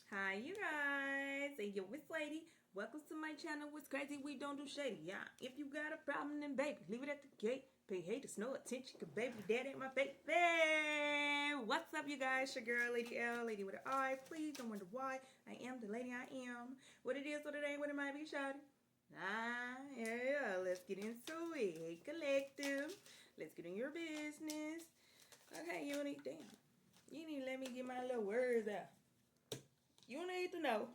Hi you guys, and yo, it's Lady. Welcome to my channel. What's crazy? We don't do shady. Yeah, if you got a problem, then baby, leave it at the gate. Pay haters no attention, cause baby, that ain't my face. Hey, what's up, you guys? Your girl, Lady L, Lady with an I. Please don't wonder why I am the lady I am. What it is, what it ain't, what it might be, shouting. Yeah, let's get into it. Hey, collective. Let's get in your business. Okay, you need, damn. You need to let me get my little words out. You need to know.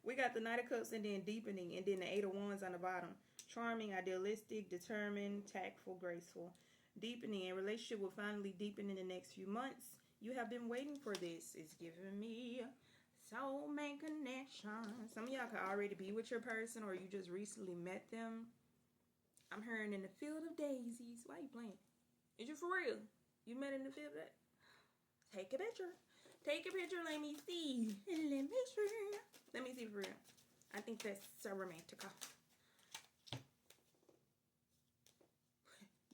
We got the Knight of Cups and then deepening, and then the Eight of Wands on the bottom. Charming, idealistic, determined, tactful, graceful. Deepening, a relationship will finally deepen in the next few months. You have been waiting for this. It's giving me soulmate connection. Some of y'all could already be with your person, or you just recently met them. I'm hearing in the field of daisies. Why are you playing? Is you for real? You met in the field of daisies? Take a picture. Take a picture. Let me see. Let me see. Let me see for real. I think that's so romantic.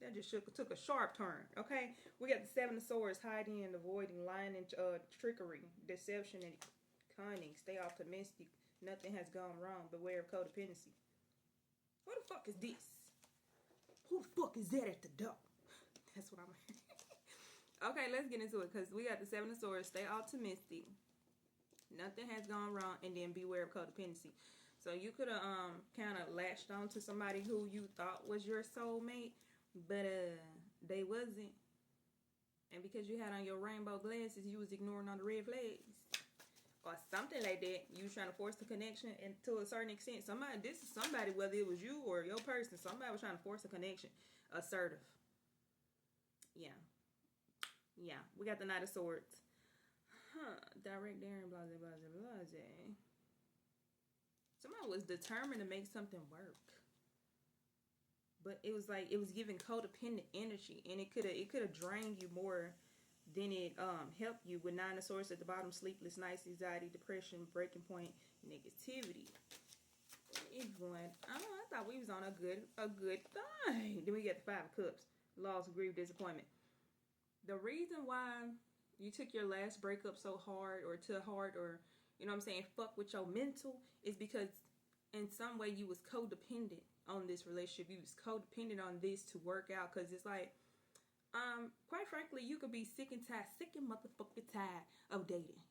That just took a sharp turn. Okay, we got the Seven of Swords, hiding and avoiding, lying and trickery, deception and cunning. Stay optimistic. Nothing has gone wrong. Beware of codependency. What the fuck is this? Who the fuck is that at the door? That's what I'm. Okay, let's get into it, because we got the Seven of Swords. Stay optimistic. Nothing has gone wrong, and then beware of codependency. So you could have kind of latched on to somebody who you thought was your soulmate, but they wasn't. And because you had on your rainbow glasses, you was ignoring all the red flags. Or something like that. You was trying to force the connection, and to a certain extent, this is somebody, whether it was you or your person, somebody was trying to force a connection. Assertive. Yeah, we got the Knight of Swords. Direct, daring, blase, blase, blase. Somebody was determined to make something work. But it was like, it was giving codependent energy. And it could have drained you more than it helped you. With Nine of Swords at the bottom, sleepless nights, anxiety, depression, breaking point, negativity. I thought we was on a good thing. Then we get the Five of Cups. Loss, grief, disappointment. The reason why you took your last breakup so hard, or too hard, or, you know what I'm saying, fuck with your mental, is because in some way you was codependent on this relationship. You was codependent on this to work out, because it's like, quite frankly, you could be sick and motherfucking tired of dating.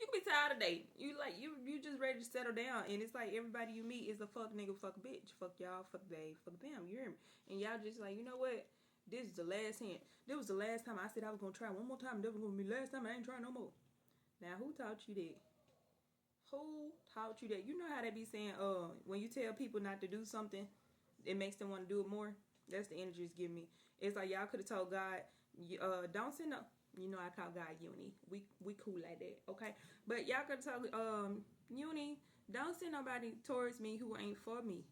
You could be tired of dating. You just ready to settle down, and it's like everybody you meet is a fuck nigga, fuck bitch, fuck y'all, fuck they, fuck them. You hear me? And y'all just like, you know what? This is the last hand. This was the last time I said I was gonna try one more time. This was gonna be the last time. I ain't trying no more. Now, who taught you that? Who taught you that? You know how they be saying, when you tell people not to do something, it makes them want to do it more. That's the energy it's giving me. It's like y'all could have told God, don't send no. You know I call God Uni. We cool like that, okay? But y'all could have told Uni, don't send nobody towards me who ain't for me.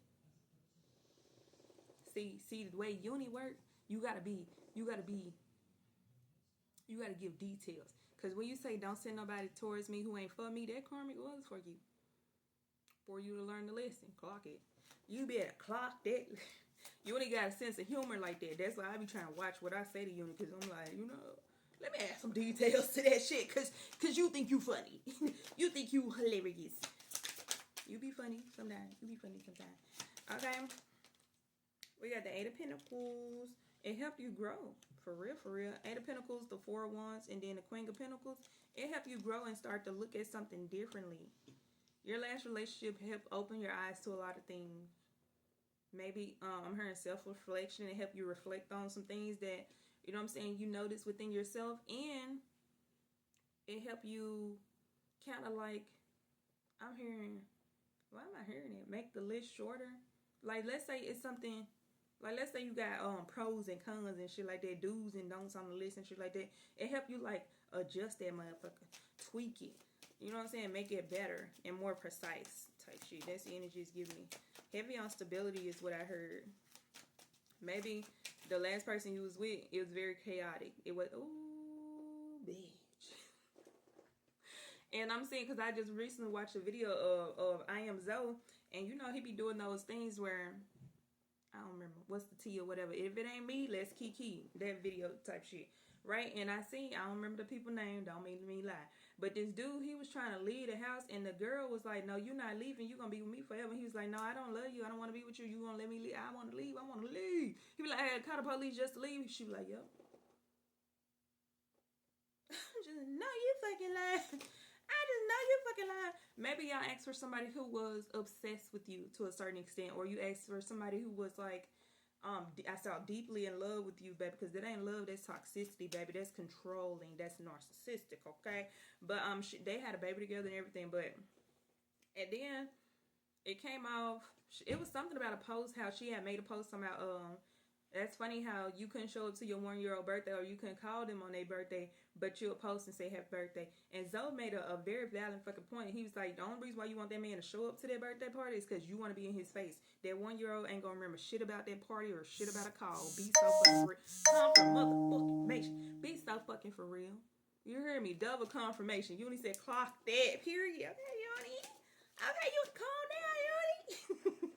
See the way Uni work. You gotta give details. Because when you say don't send nobody towards me who ain't for me, that karmic was for you. For you to learn the lesson. Clock it. You better clock that. You only got a sense of humor like that. That's why I be trying to watch what I say to you, because I'm like, let me add some details to that shit. Cause you think you funny. You think you hilarious. You be funny sometimes. You be funny sometimes. Okay. We got the Eight of Pentacles. It helped you grow. For real, for real. Eight of Pentacles, the Four of Wands, and then the Queen of Pentacles. It helped you grow and start to look at something differently. Your last relationship helped open your eyes to a lot of things. Maybe I'm hearing self-reflection. It helped you reflect on some things that, you know what I'm saying, you notice within yourself. And it helped you kind of like, I'm hearing, why am I hearing it? Make the list shorter. Like, let's say it's something, like, let's say you got pros and cons and shit like that, do's and don'ts on the list and shit like that. It help you, like, adjust that motherfucker, tweak it. You know what I'm saying? Make it better and more precise type shit. That's the energy it's giving me. Heavy on stability is what I heard. Maybe the last person you was with, it was very chaotic. It was, ooh, bitch. And I'm saying, because I just recently watched a video of I Am Zoe, and you know he be doing those things where, I don't remember what's the T or whatever. If it ain't me, let's Kiki. That video type shit. Right? And I don't remember the people's name, don't mean to me lie. But this dude, he was trying to leave the house, and the girl was like, "No, you're not leaving. You're gonna be with me forever." He was like, "No, I don't love you. I don't want to be with you. You gonna let me leave? I want to leave. I want to leave." He was like, "I called the police just to leave." She was like, "Yep." Just know you fucking lying. I just know you fucking lying. Maybe y'all asked for somebody who was obsessed with you to a certain extent, or you asked for somebody who was like, I saw deeply in love with you, baby, because that ain't love, that's toxicity, baby. That's controlling, that's narcissistic, okay? But they had a baby together and everything, but and then it came off. It was something about a post, how she had made a post about that's funny how you couldn't show up to your 1-year-old birthday, or you couldn't call them on their birthday, but you'll post and say happy birthday. And Zoe made a very valid fucking point. He was like, the only reason why you want that man to show up to their birthday party is because you want to be in his face. That 1-year-old ain't gonna remember shit about that party or shit about a call. Be so fucking real. Confirmation. Be so fucking for real. You hear me? Double confirmation. You only said clock that. Period. Okay, Yoni. Okay, you can calm down, Yoni.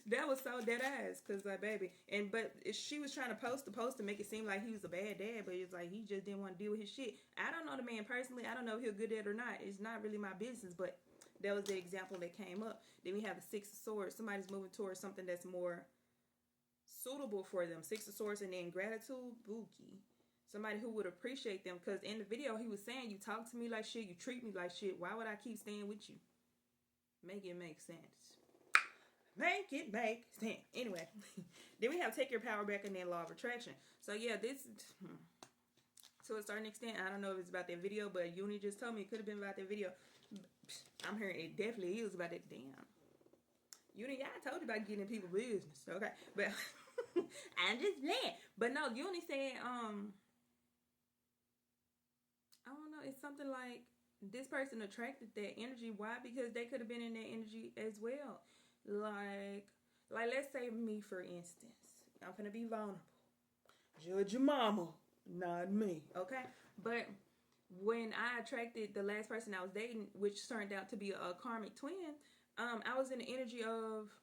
That was so dead ass, cause like, baby, but she was trying to post the post to make it seem like he was a bad dad, but it's like he just didn't want to deal with his shit. I don't know the man personally. I don't know if he'll good at it or not. It's not really my business, but that was the example that came up. Then we have the Six of Swords. Somebody's moving towards something that's more suitable for them. Six of Swords, and then gratitude, bookie. Somebody who would appreciate them, cause in the video he was saying, you talk to me like shit, you treat me like shit. Why would I keep staying with you? Make it make sense. Make it make sense. Anyway, then we have take your power back, and then law of attraction. So yeah, this to a certain extent, I don't know if it's about that video, but Uni just told me it could have been about that video. I'm hearing it definitely is about that. Damn, Uni, I told you about getting in people's business, okay? But I'm just playing. But no, Uni said, I don't know. It's something like this person attracted that energy. Why? Because they could have been in that energy as well. Like let's say me, for instance. I'm gonna be vulnerable. Judge your mama, not me, okay? But when I attracted the last person I was dating, which turned out to be a karmic twin, I was in the energy of,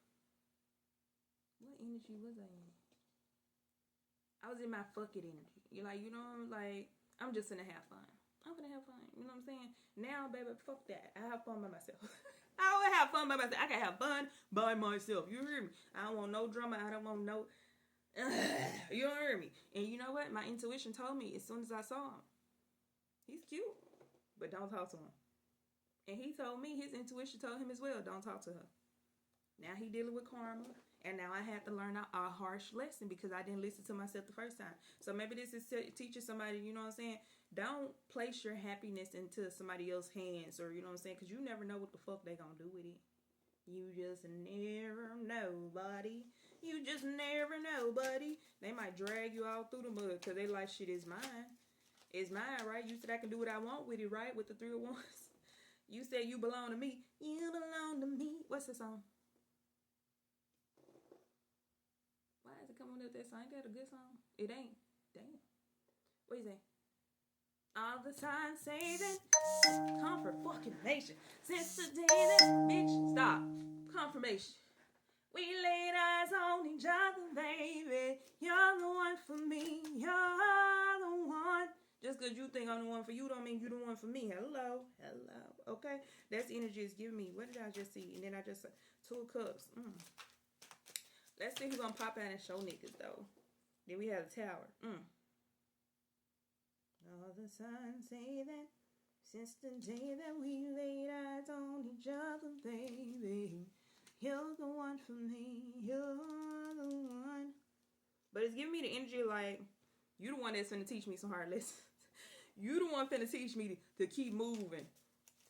what energy was I in? I was in my fuck it energy. You like, I'm just gonna have fun. I'm gonna have fun. You know what I'm saying? Now, baby, fuck that. I have fun by myself. I always have fun by myself. I can have fun by myself. You hear me? I don't want no drama. I don't want no... you don't hear me? And you know what? My intuition told me as soon as I saw him, he's cute, but don't talk to him. And he told me, his intuition told him as well, don't talk to her. Now he dealing with karma. And now I had to learn a harsh lesson because I didn't listen to myself the first time. So maybe this is teaching somebody, you know what I'm saying? Don't place your happiness into somebody else's hands, or, you know what I'm saying? Because you never know what the fuck they gonna do with it. You just never know, buddy. You just never know, buddy. They might drag you all through the mud because they like, shit is mine. It's mine, right? You said I can do what I want with it, right? With the 3 of Wands. You said you belong to me. You belong to me. What's the song? Why is it coming up with that song? Ain't that a good song? It ain't. Damn. What you say? All the signs say that comfort fucking nation. Since the day that bitch stop. Confirmation. We laid eyes on each other, baby. You're the one for me. You're the one. Just because you think I'm the one for you don't mean you're the one for me. Hello. Okay? That's energy is giving me. What did I just see? And then I just said 2 of Cups. Let's see who's gonna pop out and show niggas though. Then we have the Tower. All the signs say that since the day that we laid eyes on each other, baby, you're the one for me. You're the one. But it's giving me the energy like you the one that's finna teach me some hard lessons. You the one finna teach me to keep moving.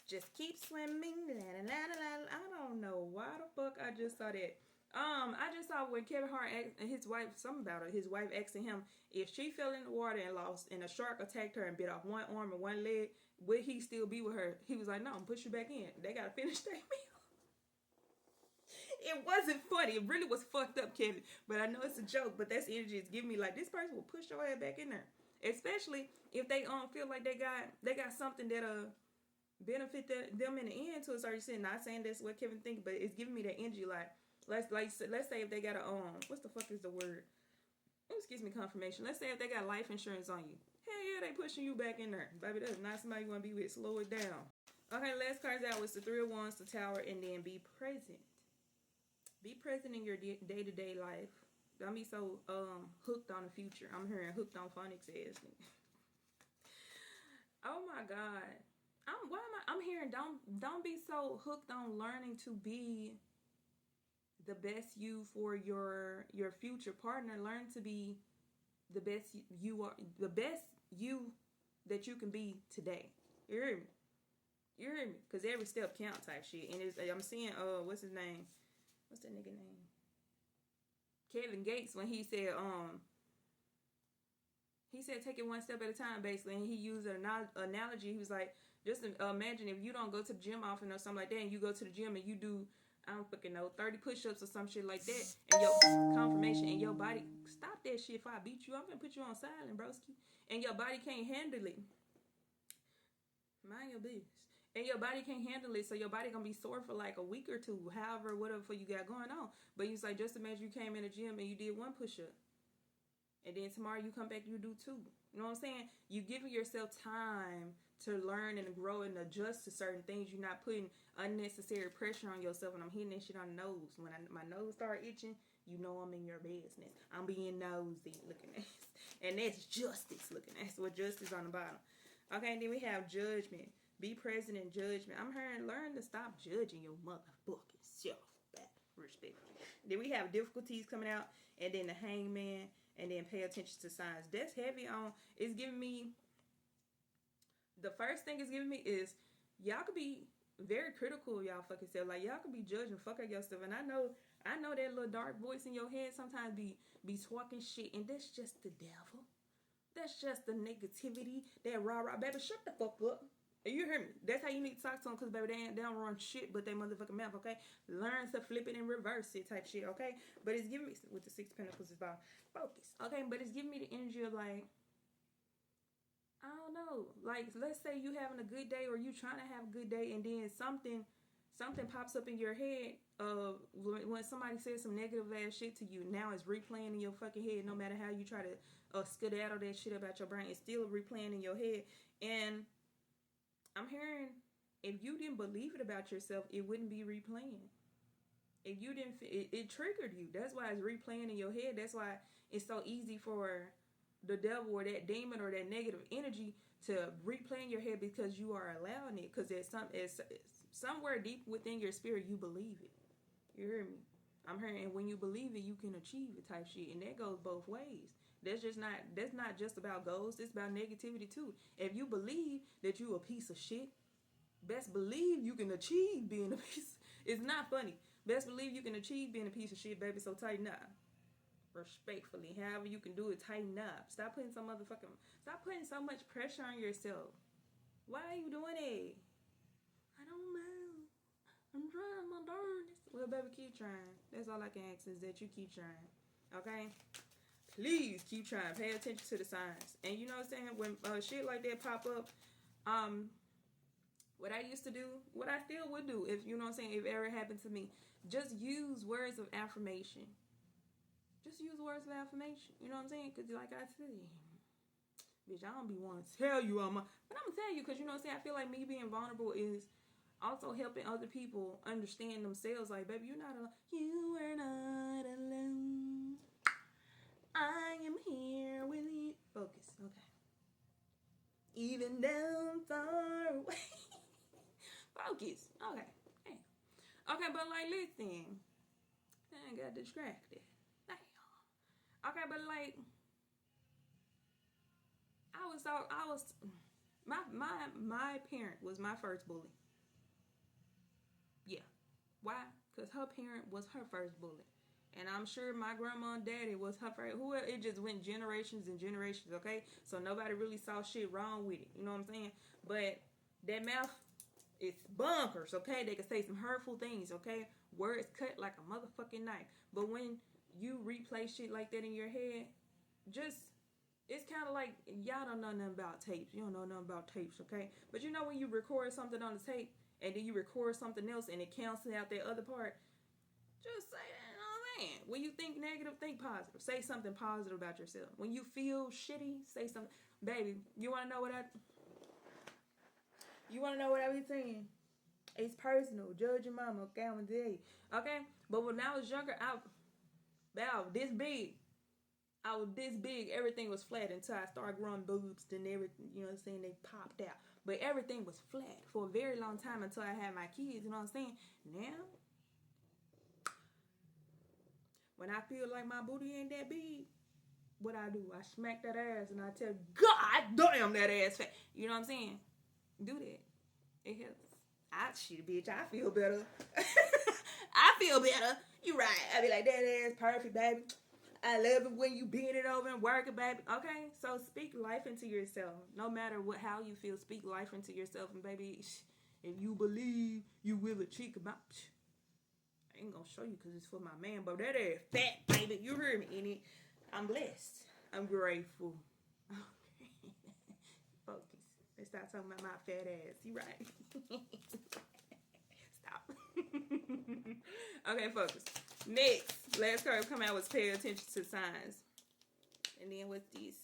Just keep swimming. La, la, la, la. I don't know why the fuck I just saw that. I just saw when Kevin Hart and his wife, something about her, his wife asking him if she fell in the water and lost, and a shark attacked her and bit off one arm and one leg, would he still be with her? He was like, no, I'm push you back in. They gotta finish their meal. It wasn't funny. It really was fucked up, Kevin. But I know it's a joke, but that's energy it's giving me. Like, this person will push your head back in there. Especially if they feel like they got something that benefit them in the end to a certain extent. Not saying that's what Kevin thinks, but it's giving me that energy like let's say if they got a what's the fuck is the word? Oh, excuse me, confirmation. Let's say if they got life insurance on you. hell yeah, they pushing you back in there. Baby, that's not somebody you want to be with. Slow it down. Okay, last cards out was the Three of Wands, the Tower, and then be present. Be present in your day-to-day life. Don't be so hooked on the future. I'm hearing hooked on phonics ass. Oh my God. I'm hearing don't be so hooked on learning to be the best you for your future partner. Learn to be the best you are, the best you that you can be today. You hear me? You hear me? Because every step count type shit. And I'm seeing what's his name? What's that nigga name? Kevin Gates, when he said take it one step at a time, basically, and he used an analogy. He was like, just imagine if you don't go to the gym often or something like that, and you go to the gym and you do, I don't fucking know, 30 push-ups or some shit like that, and your confirmation and your body, stop that shit if I beat you, I'm gonna put you on silent, broski, and your body can't handle it. Mind your business. And your body can't handle it, so your body gonna be sore for like a week or two, however, whatever you got going on. But you like, just imagine you came in the gym and you did one push-up, and then tomorrow you come back, you do two. You know what I'm saying? You giving yourself time to learn and grow and adjust to certain things. You're not putting unnecessary pressure on yourself. And I'm hitting that shit on the nose. When my nose start itching, you know I'm in your business. I'm being nosy looking at this. And that's justice looking at. So justice on the bottom. Okay, and then we have judgment. Be present in judgment. I'm hearing learn to stop judging your motherfucking self back. Respectfully. Then we have difficulties coming out. And then the hangman. And then pay attention to signs. That's heavy on. It's giving me. The first thing it's giving me is y'all could be very critical of y'all fucking self. Like y'all could be judging fuck out your stuff. And I know that little dark voice in your head sometimes be talking shit. And that's just the devil. That's just the negativity. That rah-rah. Baby, shut the fuck up. You hear me? That's how you need to talk to them, because baby, they don't run shit but they motherfucking mouth, okay? Learn to flip it and reverse it type shit, okay? But it's giving me, with the Six of Pentacles, it's about focus, okay? But it's giving me the energy of like, I don't know. Like, let's say you having a good day or you trying to have a good day, and then something pops up in your head when somebody says some negative ass shit to you. Now it's replaying in your fucking head. No matter how you try to skedaddle that shit about your brain, it's still replaying in your head. And I'm hearing, if you didn't believe it about yourself, it wouldn't be replaying. If you didn't, it triggered you. That's why it's replaying in your head. That's why it's so easy for the devil or that demon or that negative energy to replay in your head, because you are allowing it. Because it's somewhere deep within your spirit, you believe it. You hear me? I'm hearing, and when you believe it, you can achieve it type shit. And that goes both ways. That's not just about goals. It's about negativity too. If you believe that you a piece of shit, best believe you can achieve being a piece. It's not funny. Best believe you can achieve being a piece of shit, baby. So tighten up. Respectfully, however you can do it, tighten up. Stop putting so much pressure on yourself. Why are you doing it? I don't know. I'm trying my darndest. Well, baby, keep trying. That's all I can ask, is that you keep trying. Okay? Please keep trying. Pay attention to the signs. And you know what I'm saying? When shit like that pop up, what I used to do, what I still would do, if you know what I'm saying, if it ever happened to me, just use words of affirmation. Just use words of affirmation. You know what I'm saying? Because like I said, bitch, I don't be wanting to tell you but I'm going to tell you, because you know what I'm saying, I feel like me being vulnerable is also helping other people understand themselves. Like, baby, you're not alone. You are not alone. I am here with you. Focus. Okay. Even down far away. Focus. Okay. Damn. Okay, but like, listen. I got distracted. Damn. Okay, but like, my parent was my first bully. Yeah. Why? Because her parent was her first bully. And I'm sure my grandma and daddy was her first. It just went generations and generations, okay? So nobody really saw shit wrong with it. You know what I'm saying? But that mouth, it's bonkers, okay? They can say some hurtful things, okay? Words cut like a motherfucking knife. But when you replay shit like that in your head, it's kind of like, y'all don't know nothing about tapes. You don't know nothing about tapes, okay? But you know when you record something on the tape, and then you record something else, and it cancels out that other part, just say that. saying. When you think negative, think positive. Say something positive about yourself. When you feel shitty, say something. Baby, you wanna know what I be saying? It's personal. Judge your mama, okay? I'm gonna tell you. Okay? But when I was younger, I was this big. I was this big. Everything was flat until I started growing boobs. Then everything, you know what I'm saying, they popped out. But everything was flat for a very long time until I had my kids. You know what I'm saying? Now, when I feel like my booty ain't that big, what I do? I smack that ass and I tell God damn that ass fat. You know what I'm saying? Do that. It helps. Shit, bitch, I feel better. I feel better. You right. I be like, that ass perfect, baby. I love it when you bend it over and work it, baby. Okay? So speak life into yourself. No matter how you feel, speak life into yourself. And baby, if you believe you will achieve about, I ain't gonna show you because it's for my man, but that ass fat, baby. You heard me in it. I'm blessed. I'm grateful. Focus. Let's stop talking about my fat ass. You right. Stop. Okay, focus. Next, last card come out was pay attention to signs. And then what's this?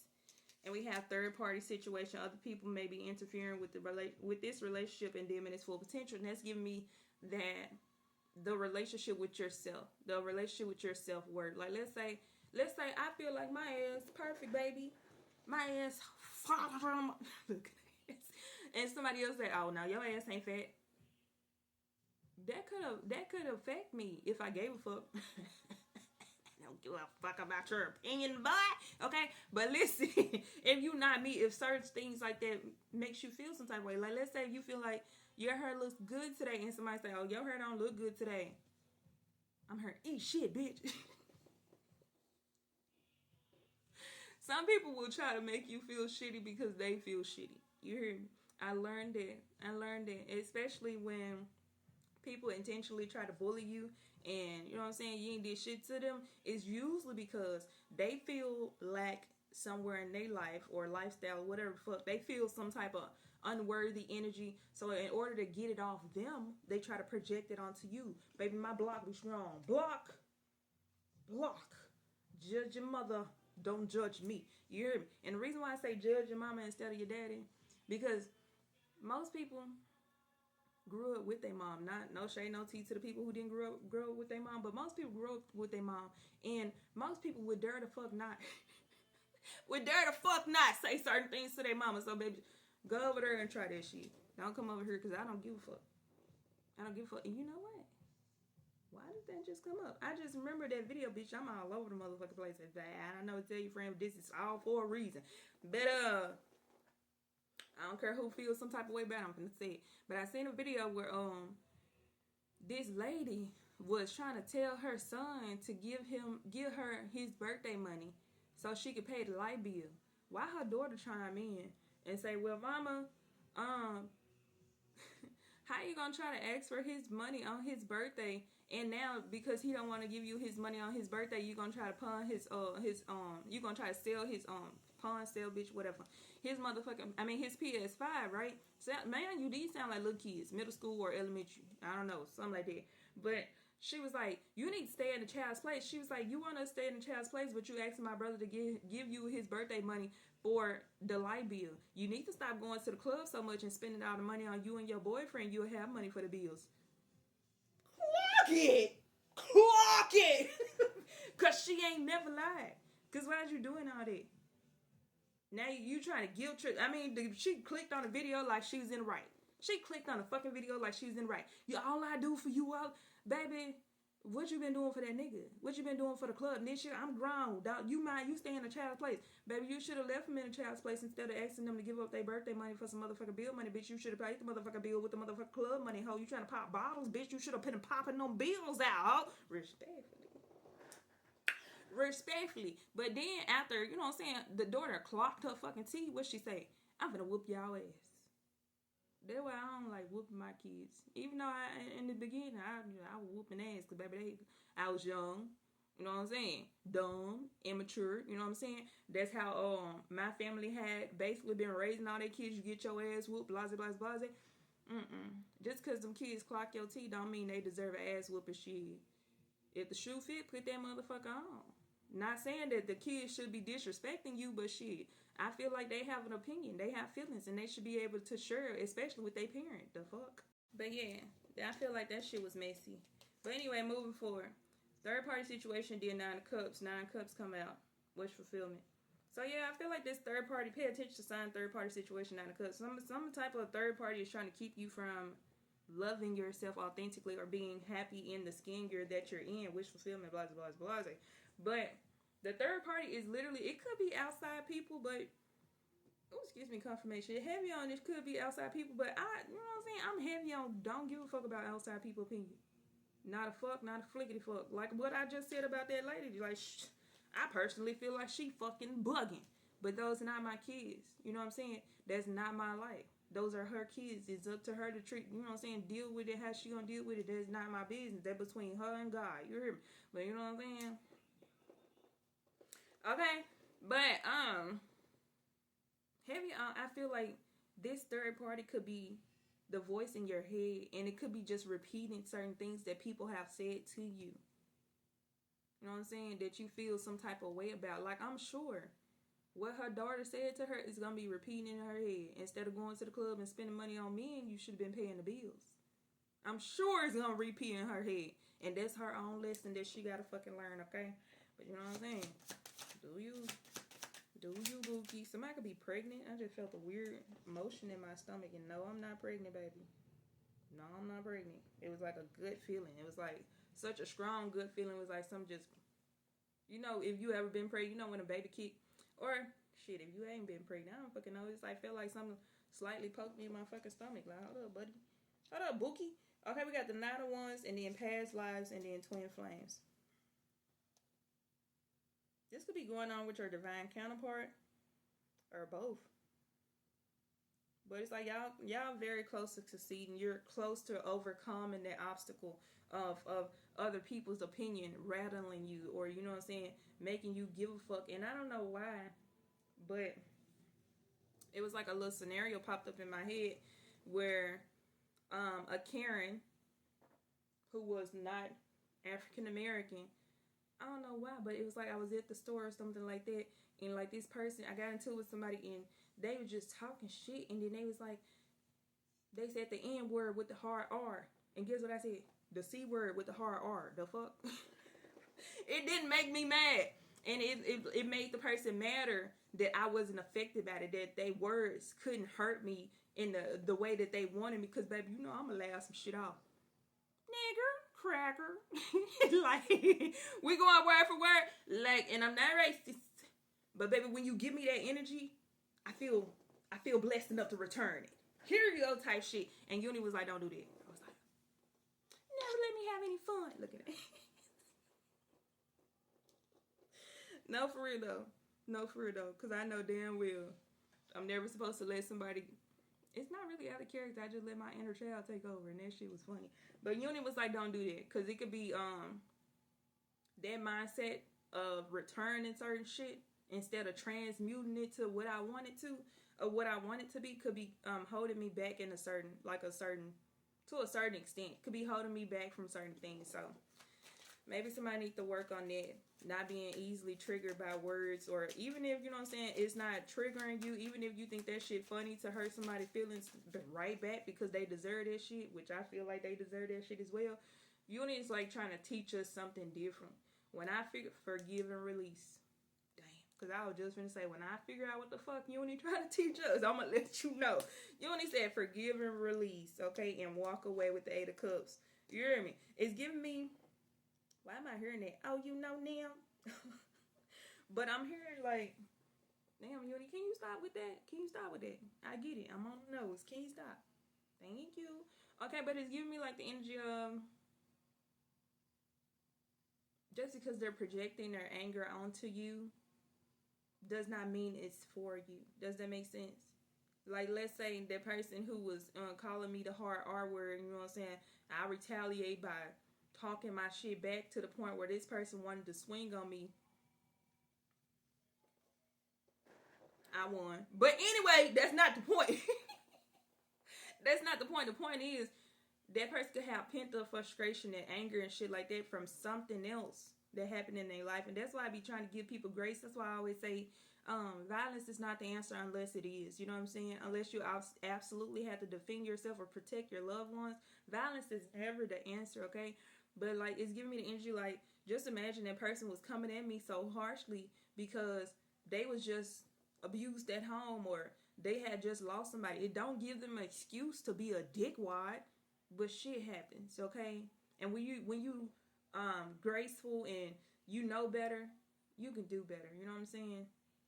And we have third-party situation. Other people may be interfering with this relationship and dimming its full potential. And that's giving me that the relationship with yourself, the relationship with your self-worth. Like let's say I feel like my ass perfect, baby. My ass look at this. And somebody else say, "Oh, no, your ass ain't fat." That could affect me if I gave a fuck. I don't give a fuck about your opinion, boy. Okay, but listen, if you not me, if certain things like that makes you feel some type of way, like let's say you feel like your hair looks good today, and somebody say, "Oh, your hair don't look good today." I'm her. Eat shit, bitch. Some people will try to make you feel shitty because they feel shitty. You hear me? I learned it, especially when people intentionally try to bully you and you know what I'm saying, you ain't did shit to them. It's usually because they feel lack somewhere in their life or lifestyle, whatever the fuck. They feel some type of unworthy energy. So in order to get it off them, they try to project it onto you. Baby, my block be strong. Block. Judge your mother. Don't judge me. You hear me? And the reason why I say judge your mama instead of your daddy, because most people grew up with their mom. Not no shade, no tea to the people who didn't grow up with their mom, but most people grew up with their mom, and most people would dare the fuck not say certain things to their mama. So baby, go over there and try that shit. Don't come over here because I don't give a fuck. And you know what? Why did that just come up? I just remember that video, bitch. I'm all over the motherfucking place. I know, tell your friend, this is all for a reason. But I don't care who feels some type of way about it, I'm gonna say it. But I seen a video where this lady was trying to tell her son to give her his birthday money so she could pay the light bill. Why her daughter chime in and say, "Well, mama, how you gonna try to ask for his money on his birthday, and now because he don't want to give you his money on his birthday, you gonna try to pawn you gonna try to sell his pawn, sell, bitch, whatever, his his PS5, right? So, man, you these sound like little kids, middle school or elementary, I don't know, something like that. But she was like, you need to stay in the child's place. She was like, you want to stay in the child's place, but you asking my brother to give you his birthday money for the light bill. You need to stop going to the club so much and spending all the money on you and your boyfriend. You'll have money for the bills. Clock it. Because she ain't never lied. Because why is you doing all that? Now you trying to guilt trip. She clicked on the video like she was in the right. She clicked on the fucking video like she was in the right. All I do for you all, baby, what you been doing for that nigga? What you been doing for the club? This year, I'm grown. You stay in a child's place. Baby, you should have left them in a child's place instead of asking them to give up their birthday money for some motherfucking bill money, bitch. You should have paid the motherfucking bill with the motherfucking club money, ho. You trying to pop bottles, bitch. You should have been popping them bills out, ho. Respectfully. But then after, you know what I'm saying, the daughter clocked her fucking teeth. What she say? I'm gonna whoop y'all ass. That's why I don't like whooping my kids. Even though in the beginning, I was whooping ass because, baby, I was young. You know what I'm saying? Dumb, immature. You know what I'm saying? That's how my family had basically been raising all their kids. You get your ass whooped, blase, blase, blase. Just because them kids clock your teeth don't mean they deserve an ass whooping shit. If the shoe fit, put that motherfucker on. Not saying that the kids should be disrespecting you, but shit, I feel like they have an opinion, they have feelings, and they should be able to share, especially with their parent. The fuck. But yeah, I feel like that shit was messy. But anyway, moving forward. Third party situation did 9 of Cups. 9 of Cups come out. Wish fulfillment. So yeah, I feel like this third party, pay attention to sign third party situation 9 of Cups. Some type of third party is trying to keep you from loving yourself authentically or being happy in the skin that you're in. Wish fulfillment, blah, blah, blah, blah. But the third party is literally, it could be outside people, but excuse me, confirmation. Heavy on this could be outside people, but you know what I'm saying? I'm heavy on don't give a fuck about outside people opinion. Not a fuck, not a flickety fuck. Like what I just said about that lady. Like, I personally feel like she fucking bugging. But those are not my kids. You know what I'm saying? That's not my life. Those are her kids. It's up to her to treat, you know what I'm saying? Deal with it how she gonna deal with it. That's not my business. That's between her and God. You hear me? But you know what I'm saying? Okay. But, heavy on, I feel like this third party could be the voice in your head, and it could be just repeating certain things that people have said to you. You know what I'm saying? That you feel some type of way about. Like, I'm sure what her daughter said to her is going to be repeating in her head. Instead of going to the club and spending money on men, you should have been paying the bills. I'm sure it's going to repeat in her head. And that's her own lesson that she got to fucking learn, okay? But you know what I'm saying? Do you, Bookie? Somebody could be pregnant. I just felt a weird motion in my stomach. And no, I'm not pregnant, baby. No, I'm not pregnant. It was like a good feeling. It was like such a strong good feeling. It was like some just, you know, if you ever been pregnant, you know when a baby kick. Or, shit, if you ain't been pregnant, I don't fucking know. It's like, felt like something slightly poked me in my fucking stomach. Like, hold up, buddy. Hold up, Bookie. Okay, we got the 9 of Wands, and then past lives, and then twin flames. This could be going on with your divine counterpart, or both. But it's like y'all very close to succeeding. You're close to overcoming that obstacle of other people's opinion rattling you, or you know what I'm saying, making you give a fuck. And I don't know why, but it was like a little scenario popped up in my head where a Karen who was not African American, I don't know why, but it was like I was at the store or something like that, and like this person, I got into it with somebody, and they were just talking shit, and then they was like, they said the N word with the hard R, and guess what I said? The C word with the hard R. The fuck? It didn't make me mad, and it made the person madder that I wasn't affected by it, that they words couldn't hurt me in the way that they wanted me, because baby, you know I'm gonna laugh some shit off. Nigger, cracker. Like, we going word for word, like, and I'm not racist, but baby, when you give me that energy, I feel blessed enough to return it. Here you go, type shit. And Uni was like, don't do that. I was like, never let me have any fun. Look at that. No, for real though. Because I know damn well I'm never supposed to let somebody, it's not really out of character. I just let my inner child take over, and that shit was funny. But Uni was like, don't do that. Because it could be that mindset of returning certain shit instead of transmuting it to what I want it to, or what I want it to be, could be holding me back in to a certain extent. Could be holding me back from certain things. So maybe somebody needs to work on that. Not being easily triggered by words, or even if, you know what I'm saying, it's not triggering you, even if you think that shit funny, to hurt somebody's feelings right back because they deserve that shit, which I feel like they deserve that shit as well. Uni is like trying to teach us something different. When I figure forgive and release, because I was just going to say, when I figure out what the fuck Uni trying to teach us, I'm going to let you know. Uni said forgive and release, okay, and walk away with the 8 of Cups. You hear me? It's giving me, why am I hearing that? Oh, you know now? But I'm hearing like, damn, Uni, can you stop with that? Can you stop with that? I get it. I'm on the nose. Can you stop? Thank you. Okay, but it's giving me like the energy of, just because they're projecting their anger onto you does not mean it's for you. Does that make sense? Like, let's say that person who was calling me the hard R word, you know what I'm saying, I retaliate by talking my shit back to the point where this person wanted to swing on me. I won. But anyway, that's not the point. That's not the point. The point is, That person could have pent up frustration and anger and shit like that from something else that happened in their life. And that's why I be trying to give people grace. That's why I always say violence is not the answer unless it is. You know what I'm saying? Unless you absolutely have to defend yourself or protect your loved ones. Violence is never the answer, okay? But like, it's giving me the energy like, just imagine that person was coming at me so harshly because they was just abused at home or they had just lost somebody. It don't give them an excuse to be a dickwad, but shit happens, okay? And when you graceful and you know better, you can do better. You know what I'm saying?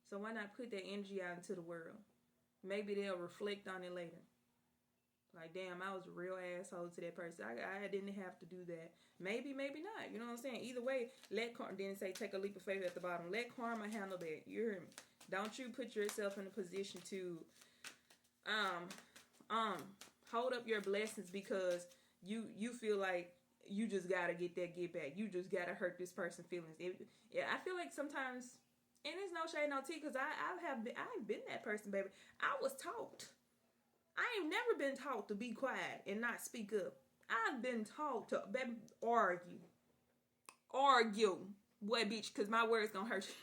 So why not put that energy out into the world? Maybe they'll reflect on it later. Like, damn, I was a real asshole to that person. I didn't have to do that. Maybe, maybe not. You know what I'm saying? Either way, let karma, then say take a leap of faith at the bottom. Let karma handle that. You hear me? Don't you put yourself in a position to hold up your blessings because you feel like you just gotta get back. You just gotta hurt this person's feelings. I feel like sometimes, and it's no shade, no tea, because I've been that person, baby. I was taught. I ain't never been taught to be quiet and not speak up. I've been taught to argue, boy, bitch, because my words gonna hurt you.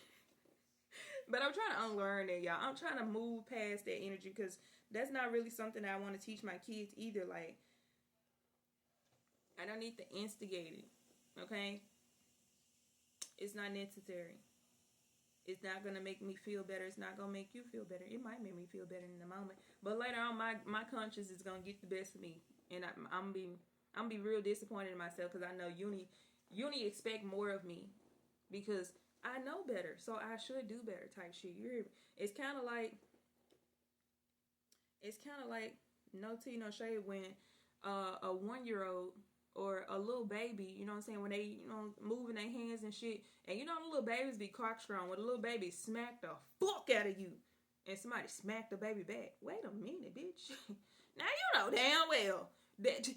But I'm trying to unlearn that, y'all. I'm trying to move past that energy because that's not really something that I want to teach my kids either. Like, I don't need to instigate it, okay? It's not necessary. It's not going to make me feel better. It's not going to make you feel better. It might make me feel better in the moment. But later on, my conscience is going to get the best of me. And I'm be real disappointed in myself because I know uni expect more of me because I know better. So I should do better type shit. You hear me? It's kind of like no tea, no shade when a 1-year-old or a little baby, you know what I'm saying, when they, moving their hands and shit, and the little babies be cockstrong, when the little baby smack the fuck out of you, and somebody smack the baby back. Wait a minute, bitch. Now you know damn well that,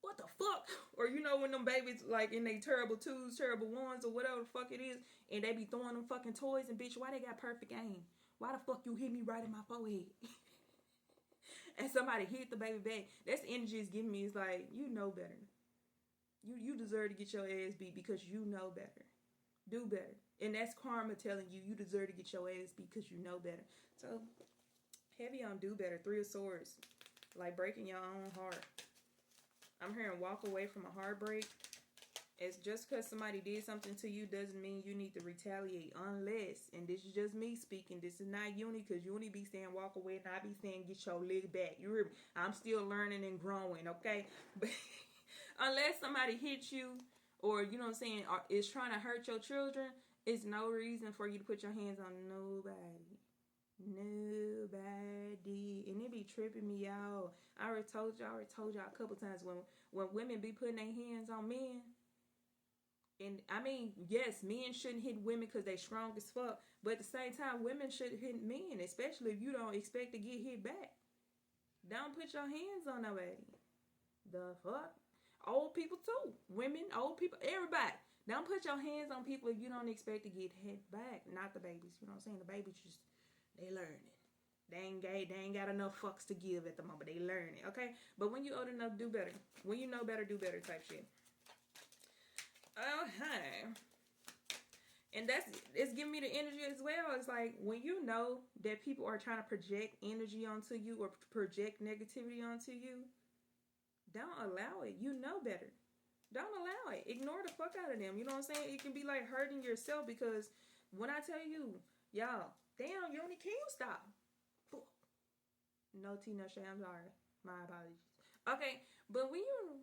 what the fuck? Or when them babies, like, in they terrible twos, terrible ones, or whatever the fuck it is, and they be throwing them fucking toys, and bitch, why they got perfect aim? Why the fuck you hit me right in my forehead? And somebody hit the baby back. That's the energy it's giving me. It's like, you know better. You deserve to get your ass beat because you know better. Do better. And that's karma telling you deserve to get your ass beat because you know better. So, heavy on do better. 3 of Swords. Like breaking your own heart. I'm hearing walk away from a heartbreak. It's just because somebody did something to you doesn't mean you need to retaliate. Unless, and this is just me speaking, this is not Uni, because Uni be saying walk away and I be saying get your leg back. You hear me? I'm still learning and growing, okay? But unless somebody hits you or, you know what I'm saying, or is trying to hurt your children, it's no reason for you to put your hands on nobody. Nobody. And it be tripping me out. I already told y'all a couple times when women be putting their hands on men. And I mean, yes, men shouldn't hit women because they strong as fuck. But at the same time, women should hit men, especially if you don't expect to get hit back. Don't put your hands on nobody. The fuck? Old people too. Women, old people, everybody. Don't put your hands on people if you don't expect to get hit back. Not the babies. You know what I'm saying? The babies just, they learning. They ain't got enough fucks to give at the moment. They learning, okay? But when you old enough, do better. When you know better, do better type shit. Okay. And it's giving me the energy as well. It's like when you know that people are trying to project energy onto you or project negativity onto you, don't allow it. You know better. Don't allow it. Ignore the fuck out of them. You know what I'm saying? It can be like hurting yourself because when I tell you, y'all, damn, Yoni, can you stop? No tea, no shade. I'm sorry. My apologies. Okay, but when you,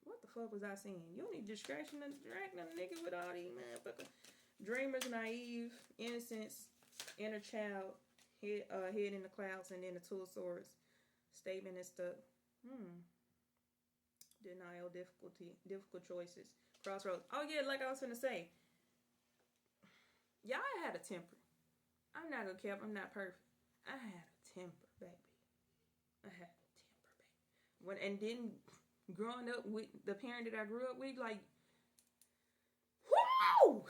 what the fuck was I saying? You need distraction and dragging a nigga with all these motherfuckers. Dreamers, naive, innocence, inner child, head in the clouds, and then the 2 of Swords. Statement is stuck. Denial, difficult choices. Crossroads. Oh yeah, like I was gonna say. Y'all had a temper. I'm not gonna cap. I'm not perfect. I had a temper, baby. I had a temper, baby. And then growing up with the parent that I grew up with, like, whoo!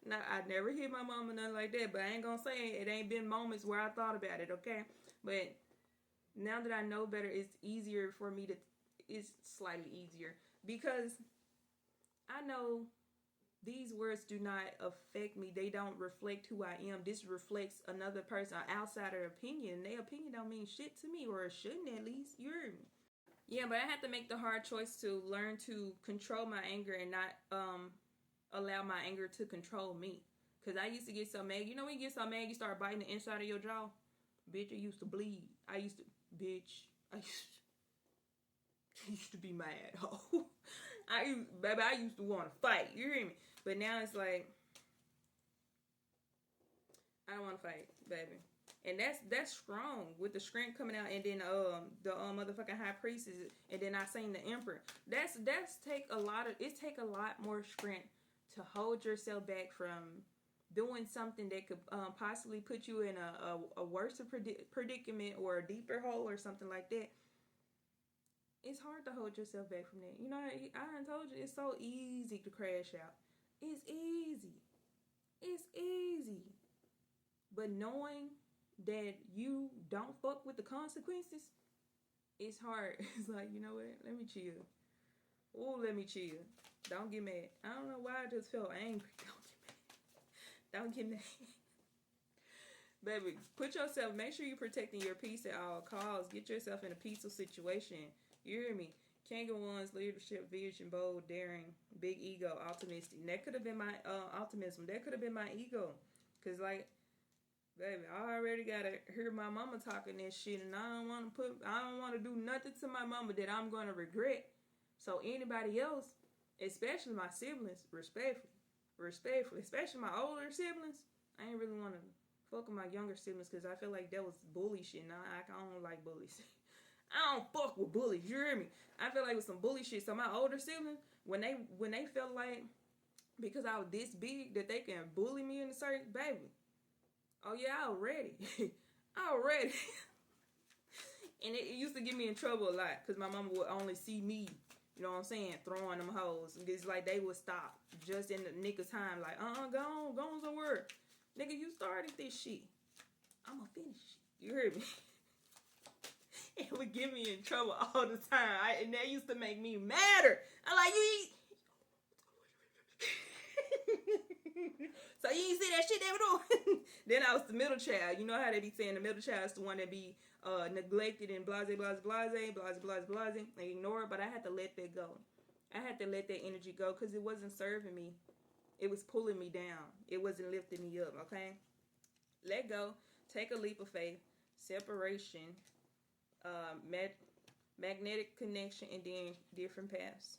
Now, I never hit my mom or nothing like that, but I ain't gonna say it ain't been moments where I thought about it, okay? But Now that I know better, it's easier for me to, it's slightly easier because I know these words do not affect me. They don't reflect who I am. This reflects another person, an outsider opinion. Their opinion don't mean shit to me, or it shouldn't at least. You heard me. Yeah, but I had to make the hard choice to learn to control my anger and not allow my anger to control me. Cause I used to get so mad. You know when you get so mad, you start biting the inside of your jaw. Bitch, it used to bleed. I used to, bitch. I used to be mad. Oh, I used to want to fight. You hear me? But now it's like I don't want to fight, baby. And that's strong with the strength coming out, and then the motherfucking high priestess, and then I seen the emperor. That's take a lot of, it take a lot more strength to hold yourself back from doing something that could possibly put you in a worse predicament or a deeper hole or something like that. It's hard to hold yourself back from that. You know, I done told you, it's so easy to crash out. It's easy. It's easy. But knowing that you don't fuck with the consequences, it's hard. It's like, you know what? Let me chill. Oh, let me chill. Don't get mad. I don't know why I just felt angry. Don't get mad. Baby, put yourself, make sure you're protecting your peace at all costs. Get yourself in a peaceful situation. You hear me? King of Wands, leadership, vision, bold, daring, big ego, optimistic. That could have been my optimism. That could have been my ego. Because, like, baby, I already got to hear my mama talking this shit, and I don't want to do nothing to my mama that I'm going to regret. So anybody else, especially my siblings, respectfully, especially my older siblings, I ain't really want to fuck with my younger siblings because I feel like that was bully shit. Now I don't like bullies. I don't fuck with bullies. You hear me? I feel like it was some bully shit. So my older siblings, when they felt like because I was this big that they can bully me in a certain, baby. Oh yeah, I was ready. I was ready. And it used to get me in trouble a lot because my mama would only see me, you know what I'm saying, throwing them hoes. It's like they would stop just in the nick of time, like, go on somewhere. Nigga, you started this shit. I'ma finish it. You heard me? It would get me in trouble all the time. And that used to make me madder. I'm like, you eat. So you ain't see that shit they were doing. Then I was the middle child. You know how they be saying the middle child is the one that be neglected and blase. And ignore it. But I had to let that go. I had to let that energy go because it wasn't serving me. It was pulling me down. It wasn't lifting me up, okay? Let go. Take a leap of faith. Separation. Magnetic connection, and then different paths.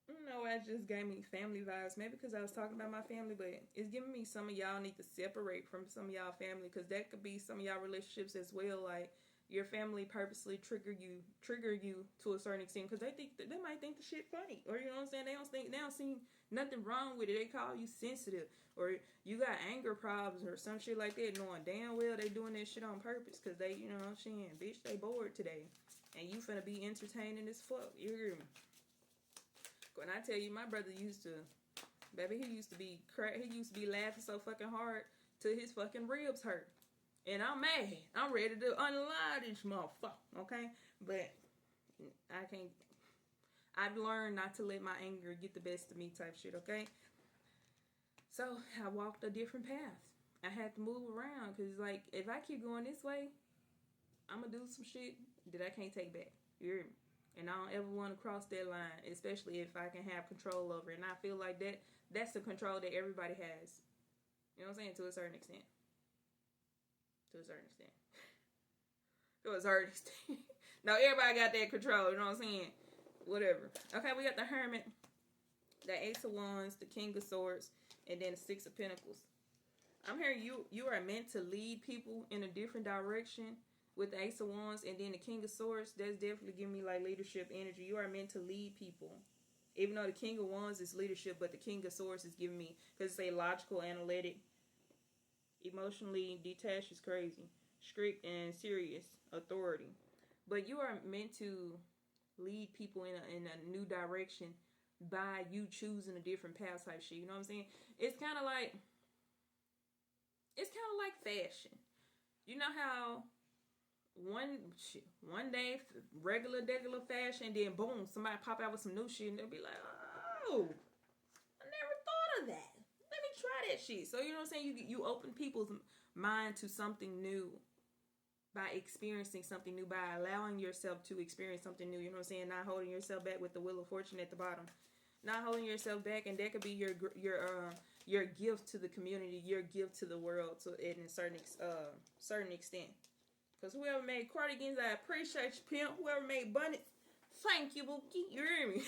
No, it just gave me family vibes. Maybe because I was talking about my family, but it's giving me some of y'all need to separate from some of y'all family because that could be some of y'all relationships as well. Like your family purposely trigger you to a certain extent because they might think the shit funny, or you know what I'm saying. They don't see nothing wrong with it. They call you sensitive, or you got anger problems or some shit like that, knowing damn well they doing that shit on purpose because they, you know what I'm saying, bitch, they bored today, and you finna be entertaining as fuck. You hear me? When I tell you, my brother used to, baby, he used to be laughing so fucking hard till his fucking ribs hurt. And I'm mad. I'm ready to unalive this motherfucker, okay? But I can't. I've learned not to let my anger get the best of me type shit, okay? So I walked a different path. I had to move around because, like, if I keep going this way, I'm going to do some shit that I can't take back. You hear me? And I don't ever want to cross that line, especially if I can have control over it. And I feel like that's the control that everybody has. You know what I'm saying? To a certain extent. To a certain extent. To a certain extent. No, everybody got that control. You know what I'm saying? Whatever. Okay, we got the Hermit, the Ace of Wands, the King of Swords, and then the Six of Pentacles. I'm hearing you are meant to lead people in a different direction. With the Ace of Wands and then the King of Swords, that's definitely giving me like leadership energy. You are meant to lead people. Even though the King of Wands is leadership, but the King of Swords is giving me, because it's a logical, analytic, emotionally detached is crazy, strict and serious authority. But you are meant to lead people in a new direction by you choosing a different path type shit. You know what I'm saying? It's kind of like fashion. You know how one day regular fashion, then boom, somebody pop out with some new shit, and they'll be like, oh, I never thought of that. Let me try that shit. So you know what I'm saying? You open people's mind to something new by experiencing something new, by allowing yourself to experience something new. You know what I'm saying? Not holding yourself back with the wheel of fortune at the bottom. Not holding yourself back, and that could be your gift to the community, your gift to the world, to in a certain extent. Because whoever made cardigans, I appreciate you, pimp. Whoever made bonnets, thank you, Bookie. You hear me?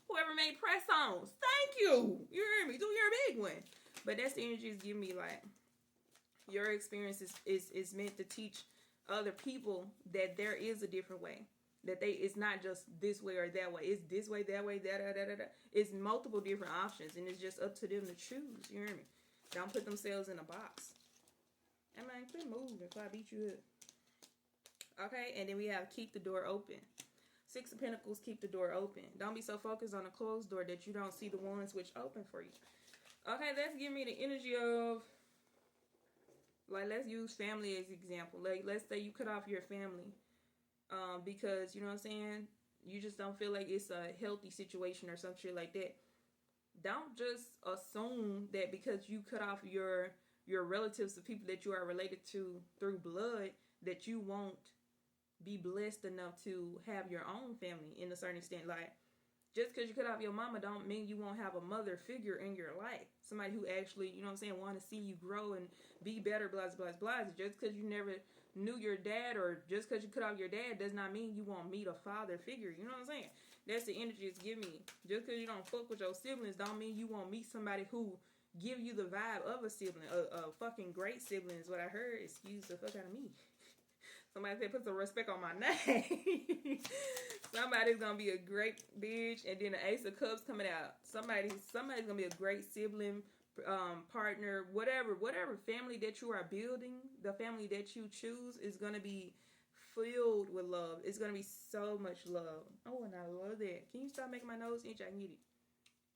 Whoever made press-ons, thank you. You hear me? Do your big one. But that's the energy it's giving me. Like, your experience is meant to teach other people that there is a different way. That it's not just this way or that way. It's this way, that way, that. It's multiple different options, and it's just up to them to choose. You hear me? Don't put themselves in a box. I mean, quit moving before I beat you up. Okay, and then we have keep the door open. 6 of Pentacles, keep the door open. Don't be so focused on a closed door that you don't see the ones which open for you. Okay, let's give me the energy of, like, let's use family as example. Like, let's say you cut off your family. Because, you know what I'm saying, you just don't feel like it's a healthy situation or some shit like that. Don't just assume that because you cut off your relatives, the people that you are related to through blood, that you won't be blessed enough to have your own family in a certain extent. Like, just because you cut off your mama don't mean you won't have a mother figure in your life. Somebody who actually, you know what I'm saying, want to see you grow and be better, blah, blah, blah. Just because you never knew your dad, or just because you cut off your dad, does not mean you won't meet a father figure. You know what I'm saying? That's the energy it's giving me. Just because you don't fuck with your siblings don't mean you won't meet somebody who give you the vibe of a sibling. A fucking great sibling is what I heard. Excuse the fuck out of me. Somebody said put some respect on my name. Somebody's gonna be a great bitch, and then the Ace of Cups coming out. Somebody's gonna be a great sibling, partner, whatever family that you are building. The family that you choose is gonna be filled with love. It's gonna be so much love. Oh, and I love that. Can you stop making my nose itch? I get it.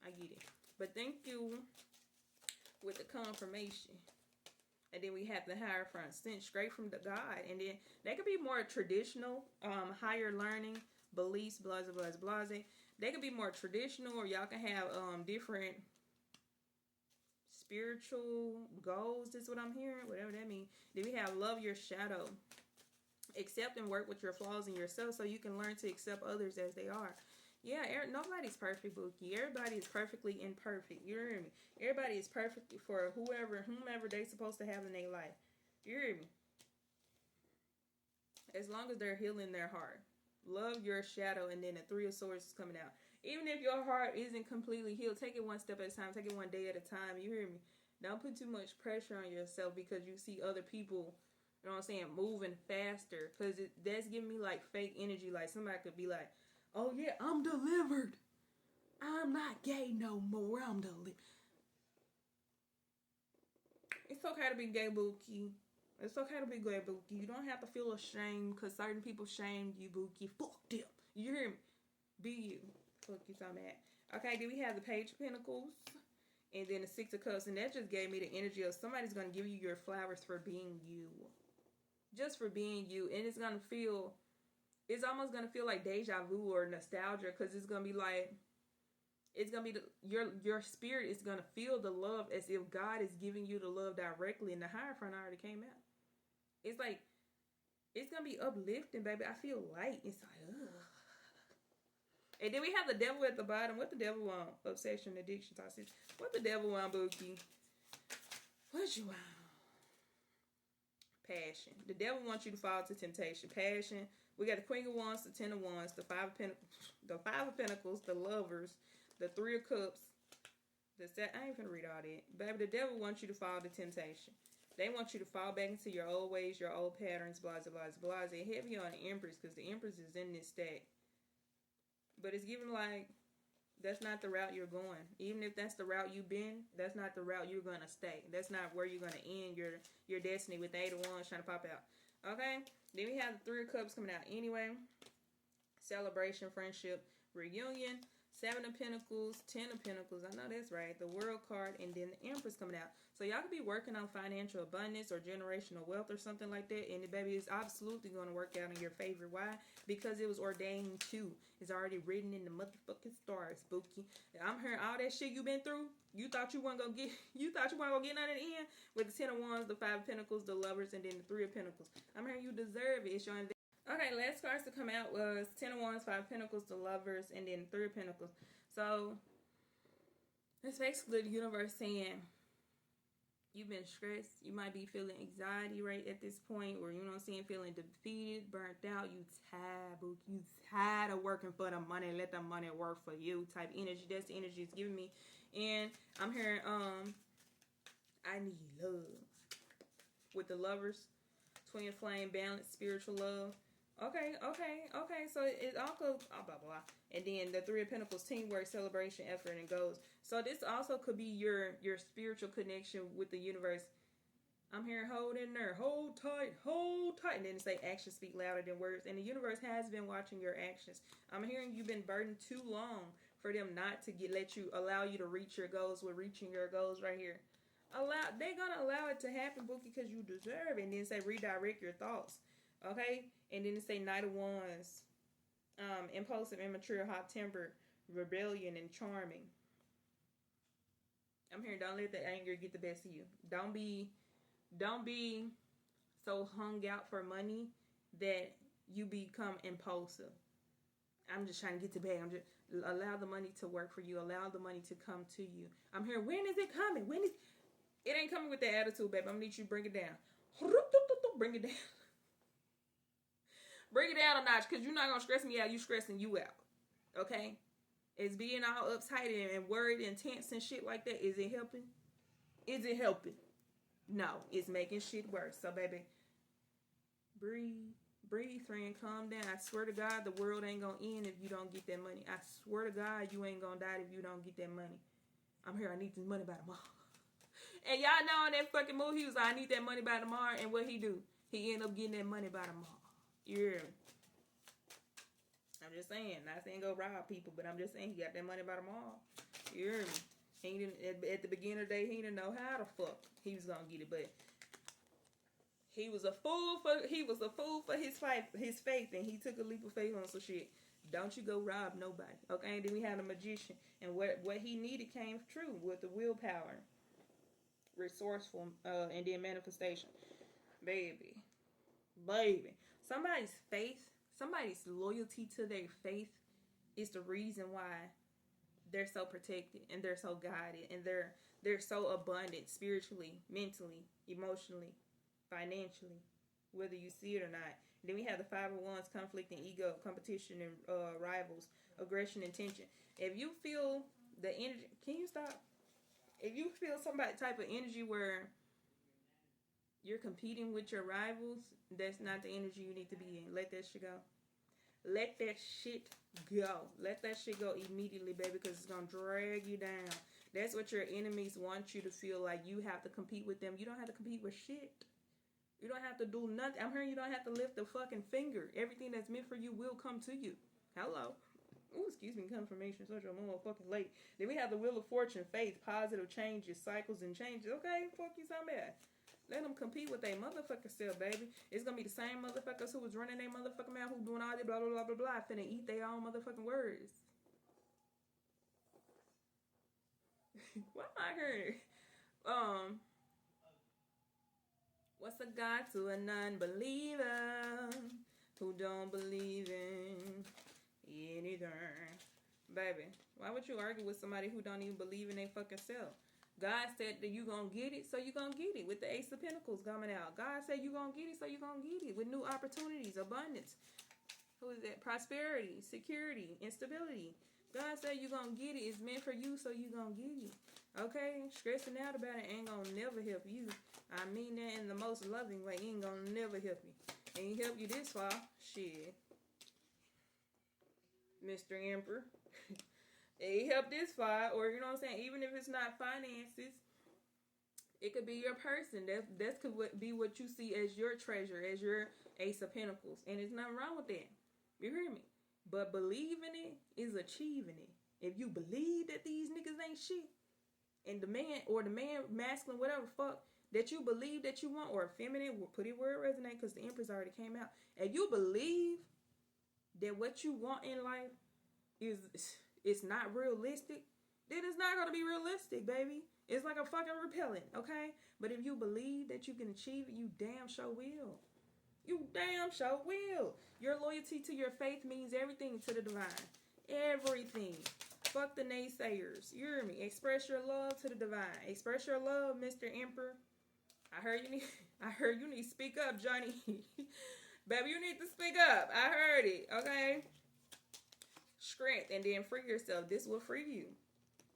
I get it. But thank you with the confirmation. And then we have the Hierophant sent straight from the God. And then that could be more traditional, higher learning, beliefs, blah, blah, blah, blah. They could be more traditional, or y'all can have different spiritual goals. Is what I'm hearing, whatever that means. Then we have love your shadow. Accept and work with your flaws in yourself so you can learn to accept others as they are. Yeah, nobody's perfect, Bookie. Everybody is perfectly imperfect. You hear me? Everybody is perfect for whomever they're supposed to have in their life. You hear me? As long as they're healing their heart. Love your shadow, and then the 3 of Swords is coming out. Even if your heart isn't completely healed, take it one step at a time. Take it one day at a time. You hear me? Don't put too much pressure on yourself because you see other people, you know what I'm saying, moving faster. Because that's giving me like fake energy. Like somebody could be like, oh yeah, I'm delivered. I'm not gay no more. I'm delivered. It's okay to be gay, Bookie. It's okay to be gay, Bookie. You don't have to feel ashamed because certain people shamed you, Bookie. Fuck them. You hear me? Be you. Fuck you, so mad. Okay, then we have the Page of Pentacles. And then the 6 of Cups. And that just gave me the energy of somebody's going to give you your flowers for being you. Just for being you. And it's going to feel... It's almost going to feel like deja vu or nostalgia, because it's going to be like, it's going to be, your spirit is going to feel the love as if God is giving you the love directly, and the Hierophant already came out. It's like, it's going to be uplifting, baby. I feel light. It's like, ugh. And then we have the Devil at the bottom. What the devil want? Obsession, addiction, toxicity. What the devil want, Bookie? What you want? Passion. The devil wants you to fall to temptation. Passion. We got the Queen of Wands, the 10 of Wands, the 5 of Pentacles, the Lovers, the 3 of Cups, I ain't finna read all that. Baby, the devil wants you to fall to temptation. They want you to fall back into your old ways, your old patterns, blah, blah, blah, blah. They heavy on the Empress, because the Empress is in this stack. But it's given like, that's not the route you're going. Even if that's the route you've been, that's not the route you're going to stay. That's not where you're going to end your destiny with the 8 of Wands trying to pop out. Okay? Then we have the 3 of Cups coming out anyway. Celebration, friendship, reunion. Seven of Pentacles, Ten of Pentacles. I know that's right. The World card, and then the Empress coming out. So y'all could be working on financial abundance or generational wealth or something like that. And the baby is absolutely going to work out in your favor. Why? Because it was ordained to. It's already written in the motherfucking stars, Spooky. I'm hearing all that shit you've been through. You thought you weren't gonna get. You thought you weren't gonna get none at the end with the Ten of Wands, the Five of Pentacles, the Lovers, and then the Three of Pentacles. I'm hearing you deserve it. It's your investment. Okay, last cards to come out was Ten of Wands, Five of Pentacles, the Lovers, and then Three of Pentacles. So, it's basically the universe saying, you've been stressed. You might be feeling anxiety right at this point, or, you know what I'm saying, feeling defeated, burnt out. You tired, boo. You tired of working for the money. Let the money work for you type energy. That's the energy it's giving me. And I'm hearing, I need love. With the Lovers, twin flame, balance, spiritual love. Okay. So it all goes, blah, blah. And then the Three of Pentacles, teamwork, celebration, effort, and goals. So this also could be your spiritual connection with the universe. I'm hearing hold in there, hold tight. And then say actions speak louder than words. And the universe has been watching your actions. I'm hearing you've been burdened too long for them not to allow you to reach your goals. With reaching your goals right here. They're gonna allow it to happen, Bookie, because you deserve it. And then say redirect your thoughts. Okay? And then say Knight of Wands. Impulsive, immature, hot-tempered, rebellion, and charming. I'm hearing don't let the anger get the best of you. Don't be so hung out for money that you become impulsive. I'm just trying to get to bed. Allow the money to work for you. Allow the money to come to you. I'm hearing, when is it coming? It ain't coming with that attitude, babe. I'm gonna need you to bring it down. Bring it down. Bring it down a notch, because you're not going to stress me out. You stressing you out. Okay? It's being all uptight and worried and tense and shit like that. Is it helping? Is it helping? No. It's making shit worse. So, baby, breathe. Breathe, friend. Calm down. I swear to God, the world ain't going to end if you don't get that money. I swear to God, you ain't going to die if you don't get that money. I'm here. I need this money by tomorrow. And y'all know in that fucking movie, he was like, I need that money by tomorrow. And what he do? He ended up getting that money by tomorrow. Yeah. I'm just saying. Not saying go rob people, but I'm just saying he got that money by tomorrow. You hear me? He didn't, at the beginning of the day, he didn't know how the fuck he was gonna get it, but he was a fool for his faith, and he took a leap of faith on some shit. Don't you go rob nobody, okay? And then we had a magician, and what he needed came true with the willpower, resourceful, and then manifestation, baby. Somebody's faith, somebody's loyalty to their faith is the reason why they're so protected and they're so guided and they're so abundant spiritually, mentally, emotionally, financially, whether you see it or not. And then we have the Five of Wands, conflict and ego, competition and rivals, aggression and tension. If you feel the energy, can you stop? If you feel some type of energy where you're competing with your rivals, that's not the energy you need to be in. Let that shit go. Let that shit go. Let that shit go immediately, baby, because it's going to drag you down. That's what your enemies want you to feel like. You have to compete with them. You don't have to compete with shit. You don't have to do nothing. I'm hearing you don't have to lift a fucking finger. Everything that's meant for you will come to you. Hello. Ooh, excuse me, confirmation, such a motherfucking late. Then we have the Wheel of Fortune, faith, positive changes, cycles and changes. Okay, fuck you something bad. Let them compete with their motherfucking self, baby. It's gonna be the same motherfuckers who was running their motherfucking mouth, who doing all this blah, blah, blah, blah, blah, finna eat their own motherfucking words. What am I hearing? What's a God to a non-believer who don't believe in anything? Baby, why would you argue with somebody who don't even believe in their fucking self? God said that you gonna get it, so you gonna get it. With the Ace of Pentacles coming out, God said you gonna get it, so you gonna get it. With new opportunities, abundance. Who is that? Prosperity, security, instability. God said you gonna get it. It's meant for you, so you gonna get it. Okay? Stressing out about it ain't gonna never help you. I mean that in the most loving way. It ain't gonna never help you. Ain't help you this far. Shit. Mr. Emperor. It helped this far, or you know what I'm saying, even if it's not finances, it could be your person. That could be what you see as your treasure, as your Ace of Pentacles, and there's nothing wrong with that. You hear me? But believing it is achieving it. If you believe that these niggas ain't shit, and the man masculine, whatever fuck that you believe that you want, or feminine, we'll put it where it resonates because the Empress already came out. And you believe that what you want in life is it's not realistic, then it's not gonna be realistic, baby. It's like a fucking repellent, okay? But if you believe that you can achieve it, you damn sure will. You damn sure will. Your loyalty to your faith means everything to the divine. Everything. Fuck the naysayers. You hear me? Express your love to the divine. Express your love, Mr. Emperor. I heard you need to speak up, Johnny. Baby, you need to speak up. I heard it. Okay? Strength, and then free yourself. This will free you.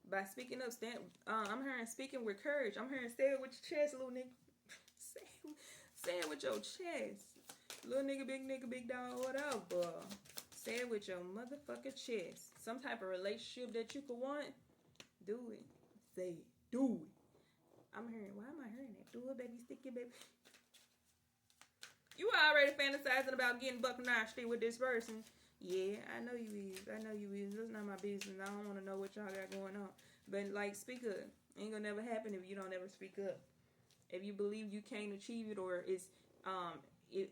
By speaking up, I'm hearing speaking with courage. I'm hearing say it with your chest, little nigga. Say it with your chest. Little nigga, big dog, whatever. Say it with your motherfucking chest. Some type of relationship that you could want, do it. Say it. Do it. I'm hearing, why am I hearing that? Do it, baby. Stick it, baby. You already fantasizing about getting buck nasty with this person. Yeah, I know you is. That's not my business. I don't want to know what y'all got going on. But, like, speak up. Ain't gonna never happen if you don't ever speak up. If you believe you can't achieve it, or it's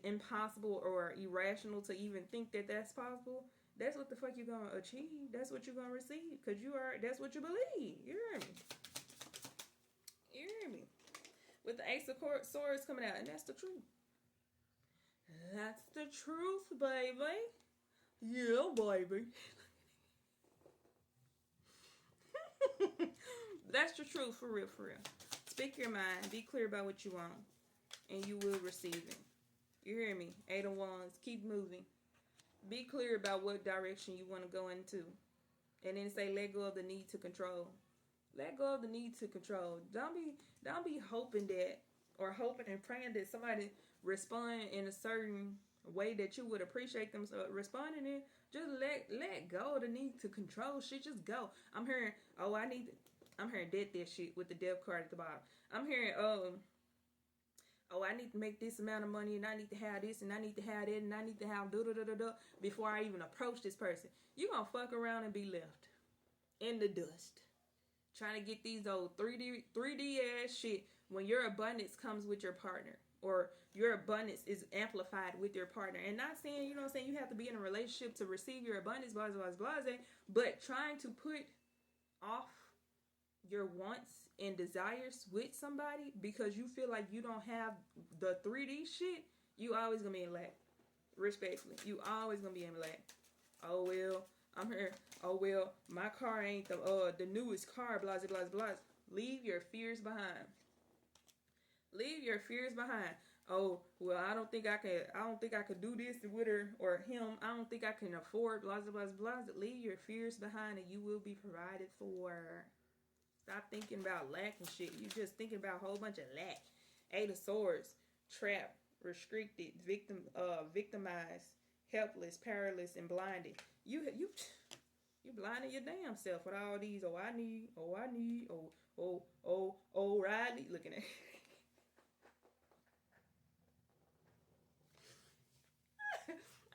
impossible or irrational to even think that that's possible, that's what the fuck you gonna achieve. That's what you're gonna receive. Because that's what you believe. You hear me? You hear me? With the Ace of Swords coming out. And that's the truth. That's the truth, baby. Yeah, baby. That's the truth, for real, for real. Speak your mind. Be clear about what you want. And you will receive it. You hear me? 8 of Wands. Keep moving. Be clear about what direction you want to go into. And then say, let go of the need to control. Let go of the need to control. Don't be hoping that, or hoping and praying that somebody respond in a certain way that you would appreciate them responding in. Just let go of the need to control shit. Just go. I'm hearing, I'm hearing that shit with the death card at the bottom. I'm hearing, I need to make this amount of money, and I need to have this, and I need to have that, and I need to have da-da-da-da-da before I even approach this person. You gonna fuck around and be left in the dust. Trying to get these old 3D ass shit when your abundance comes with your partner, or your abundance is amplified with your partner. And not saying, you know what I'm saying, you have to be in a relationship to receive your abundance, blah, blah, blah, blah, but trying to put off your wants and desires with somebody because you feel like you don't have the 3D shit, you always gonna be in lack. Respectfully, you always gonna be in lack. Oh well, I'm here. Oh well, my car ain't the newest car. Blah blah blah blah. Leave your fears behind. Leave your fears behind. Oh well, I don't think I could do this with her or him. I don't think I can afford blah blah blah blah. Leave your fears behind, and you will be provided for. Stop thinking about lack and shit. You just thinking about a whole bunch of lack. 8 of Swords, trapped, restricted, victimized, helpless, powerless, and blinded. You blinding your damn self with all these. I need. Riley. Looking at.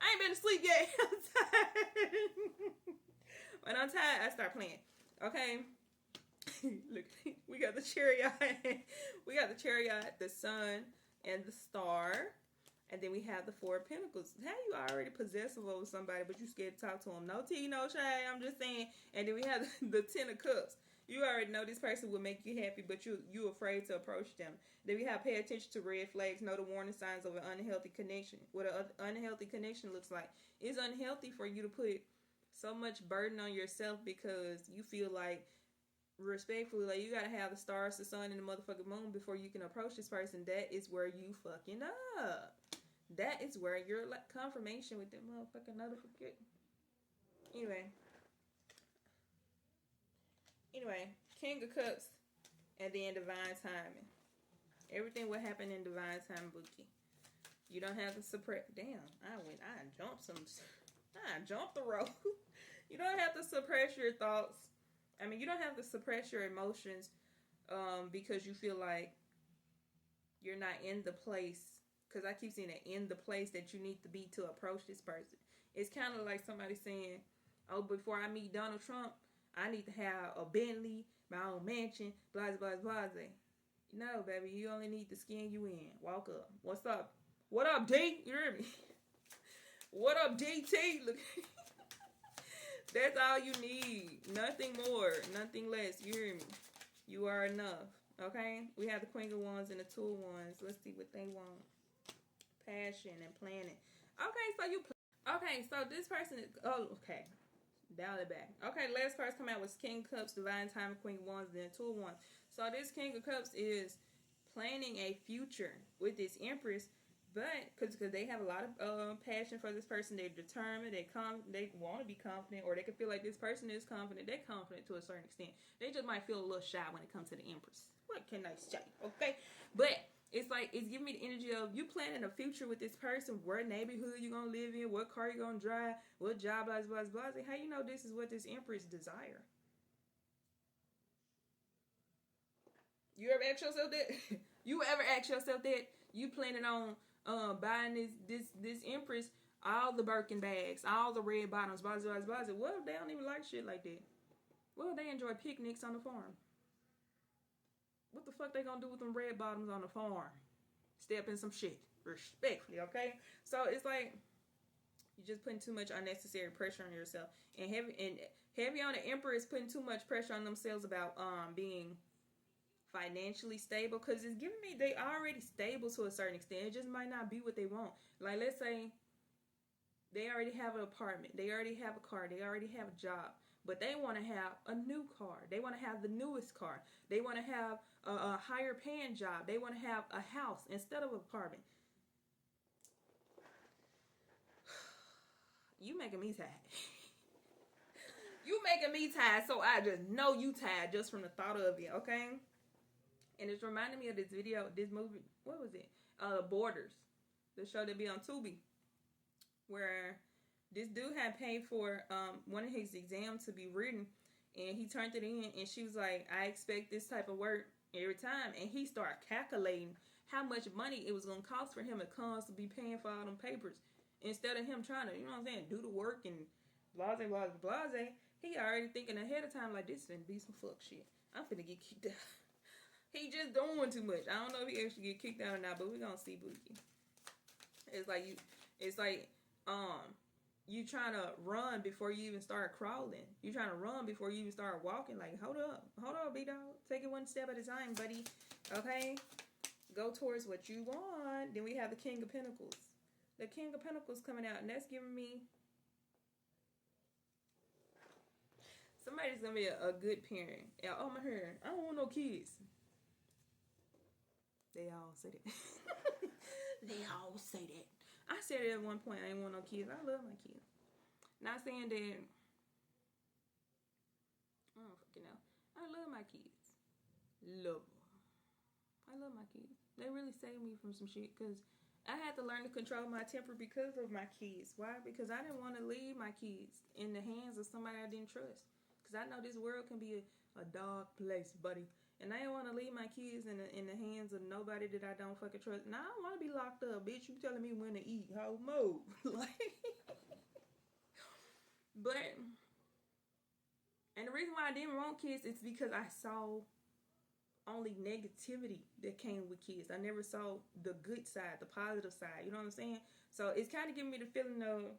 I ain't been to sleep yet. I'm tired. When I'm tired, I start playing. Okay. Look, we got the chariot. We got the chariot, the sun, and the star. And then we have the 4 of Pentacles. How you already possessive over somebody, but you scared to talk to them? No tea, no shade. I'm just saying. And then we have the 10 of Cups. You already know this person will make you happy, but you afraid to approach them. Then we have pay attention to red flags. Know the warning signs of an unhealthy connection. What an unhealthy connection looks like. It's unhealthy for you to put so much burden on yourself because you feel like, respectfully, like you gotta have the stars, the sun, and the motherfucking moon before you can approach this person. That is where you fucking up. That is where your confirmation with that motherfucking notification. Anyway, King of Cups, and then divine timing. Everything will happen in divine time, Bookie. You don't have to suppress. Damn, I jumped the road. You don't have to suppress your thoughts. I mean, you don't have to suppress your emotions because you feel like you're not in the place. Because I keep saying that, in the place that you need to be to approach this person. It's kind of like somebody saying, oh, before I meet Donald Trump, I need to have a Bentley, my own mansion, blah, blah, blah, blah. No, baby, you only need the skin you in. Walk up. What's up? What up, D? You hear me? What up, DT? Look. That's all you need. Nothing more. Nothing less. You hear me? You are enough. Okay? We have the Queen of Wands and the Two of Wands. Let's see what they want. Passion and planning. Okay, so you... Okay, so this person is... Oh, okay. Dial it back. Okay, last cards come out was King of Cups, Divine Time, Queen of Wands, and then Two of Wands. So this King of Cups is planning a future with this Empress, but because they have a lot of passion for this person, they're determined, they want to be confident, or they can feel like this person is confident. They're confident to a certain extent. They just might feel a little shy when it comes to the Empress. What can I say? Okay, but it's like it's giving me the energy of you planning a future with this person. What neighborhood you gonna live in? What car you gonna drive? What job? Blah blah blah. How you know this is what this Empress desire? You ever ask yourself that? You ever ask yourself that? You planning on buying this Empress all the Birkin bags, all the red bottoms, blah blah blah. Well, they don't even like shit like that. Well, they enjoy picnics on the farm. What the fuck they gonna do with them red bottoms on the farm? Step in some shit, respectfully, okay? So it's like you're just putting too much unnecessary pressure on yourself, and heavy on the Empress putting too much pressure on themselves about being financially stable, because it's giving me they already stable to a certain extent. It just might not be what they want. Like, let's say they already have an apartment, they already have a car, they already have a job, but they want to have a new car. They want to have the newest car. They want to have a higher paying job. They want to have a house instead of an apartment. You making me tired. You making me tired, so I just know you tired just from the thought of it, okay? And it's reminding me of this video, this movie. What was it? Borders. The show that be on Tubi. Where this dude had paid for one of his exams to be written. And he turned it in. And she was like, I expect this type of work every time. And he started calculating how much money it was going to cost for him to be paying for all them papers. Instead of him trying to, you know what I'm saying, do the work and blase, blase, blase. He already thinking ahead of time like, this is going to be some fuck shit. I'm finna get kicked out. He just doing too much. I don't know if he actually get kicked out or not, but we're gonna see, Bookie. It's like you trying to run before you even start crawling. You trying to run before you even start walking. Like, hold up, B-Dog. Take it one step at a time, buddy. Okay? Go towards what you want. Then we have the King of Pentacles. The King of Pentacles coming out, and that's giving me somebody's gonna be a good parent. Yeah, oh my hair. I don't want no kids. They all say that. They all say that. I said it at one point. I didn't want no kids. I love my kids. Not saying that. I don't fucking know. I love my kids. Love them. I love my kids. They really saved me from some shit, because I had to learn to control my temper because of my kids. Why? Because I didn't want to leave my kids in the hands of somebody I didn't trust. Because I know this world can be a dark place, buddy. And I didn't want to leave my kids in the hands of nobody that I don't fucking trust. Now, I don't want to be locked up, bitch. You telling me when to eat. How move. Like, but, and the reason why I didn't want kids is because I saw only negativity that came with kids. I never saw the good side, the positive side. You know what I'm saying? So it's kind of giving me the feeling of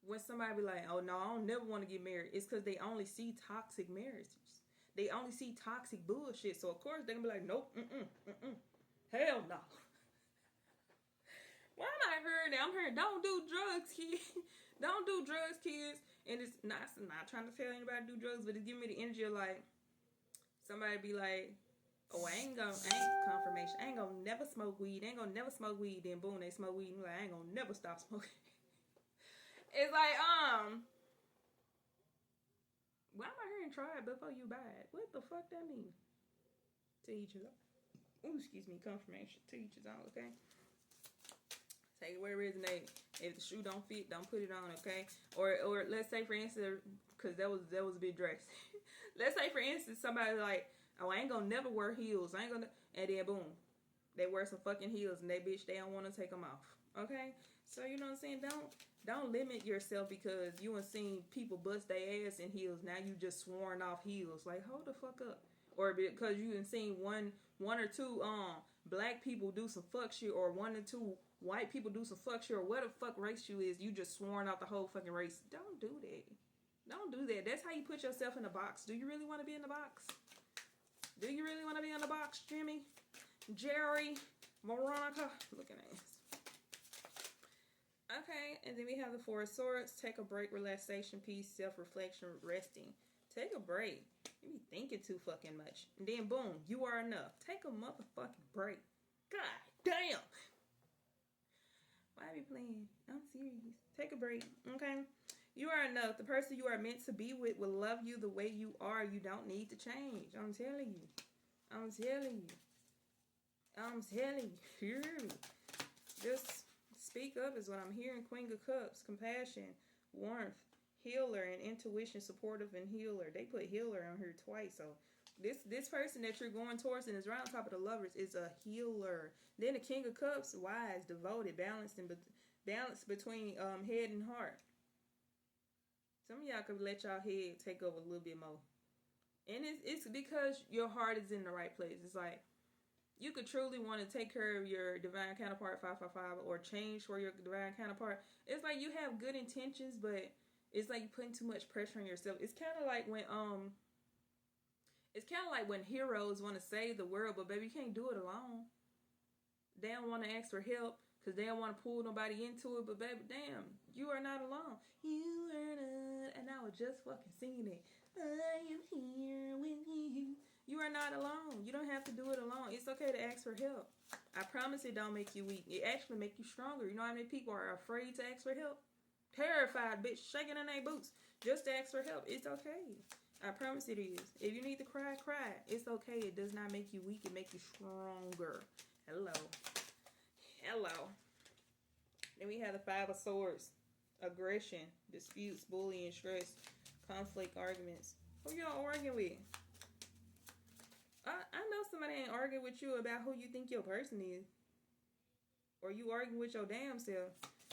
when somebody be like, oh, no, I don't never want to get married. It's because they only see toxic marriages. They only see toxic bullshit. So, of course, they're going to be like, nope, hell no. Why am I hearing that? I'm hearing, don't do drugs, kids. Don't do drugs, kids. And it's not trying to tell anybody to do drugs, but it's giving me the energy of, like, somebody be like, oh, I ain't confirmation. I ain't going to never smoke weed. I ain't going to never smoke weed. Then, boom, they smoke weed. And like, I ain't going to never stop smoking. It's like, why am I hearing try it before you buy it? What the fuck that mean? To each his own. Ooh, excuse me, confirmation. To each his own, okay? Take it where it resonates. If the shoe don't fit, don't put it on, okay? Or let's say, for instance, because that was a bit dressed. Let's say, for instance, somebody like, oh, I ain't gonna never wear heels. I ain't gonna, and then boom, they wear some fucking heels, and they don't want to take them off, okay? So you know what I'm saying? Don't limit yourself because you ain't seen people bust their ass in heels. Now you just sworn off heels. Like, hold the fuck up. Or because you ain't seen one or two black people do some fuck shit, or one or two white people do some fuck shit, or what the fuck race you is, you just sworn out the whole fucking race. Don't do that. Don't do that. That's how you put yourself in a box. Do you really want to be in the box? Do you really want to be in the box, Jimmy? Jerry? Veronica? Looking at us. Okay, and then we have the Four of Swords. Take a break, relaxation, peace, self-reflection, resting. Take a break. You be thinking too fucking much. And then boom, you are enough. Take a motherfucking break. God damn. Why are we playing? I'm serious. Take a break, okay? You are enough. The person you are meant to be with will love you the way you are. You don't need to change. I'm telling you. I'm telling you. I'm telling you. Hear me. Just speak up is what I'm hearing. Queen of Cups, compassion, warmth, healer, and intuition, supportive and healer. They put healer on here twice. So this person that you're going towards and is right on top of the Lovers is a healer. Then the King of Cups, wise, devoted, balanced, and balance between head and heart. Some of y'all could let y'all head take over a little bit more. And it's because your heart is in the right place. It's like, you could truly want to take care of your divine counterpart 555 or change for your divine counterpart. It's like you have good intentions, but it's like you're putting too much pressure on yourself. It's kind of like when heroes want to save the world, but baby, you can't do it alone. They don't want to ask for help because they don't want to pull nobody into it. But baby, damn, you are not alone. You are not, and I was just fucking singing it. I am here with you. You are not alone. You don't have to do it alone. It's okay to ask for help. I promise it don't make you weak. It actually make you stronger. You know how many people are afraid to ask for help? Terrified, bitch, shaking in their boots just to ask for help. It's okay. I promise it is. If you need to cry, cry. It's okay. It does not make you weak. It makes you stronger. Hello. Hello. Then we have the Five of Swords. Aggression, disputes, bullying, stress, conflict, arguments. Who y'all arguing with? I know somebody ain't arguing with you about who you think your person is. Or you arguing with your damn self.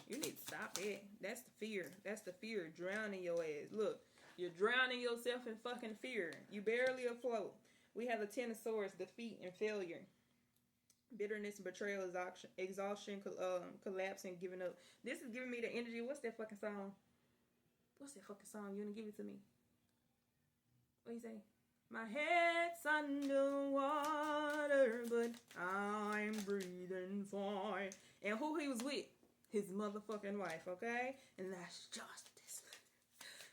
You need to stop that. That's the fear. That's the fear drowning your ass. Look, you're drowning yourself in fucking fear. You barely afloat. We have the Ten of Swords, defeat and failure. Bitterness, betrayal, exhaustion, collapse, and giving up. This is giving me the energy. What's that fucking song? What's that fucking song? You wanna give it to me? What do you say? My head's underwater, but I'm breathing fine. And who he was with? His motherfucking wife, okay? And that's justice.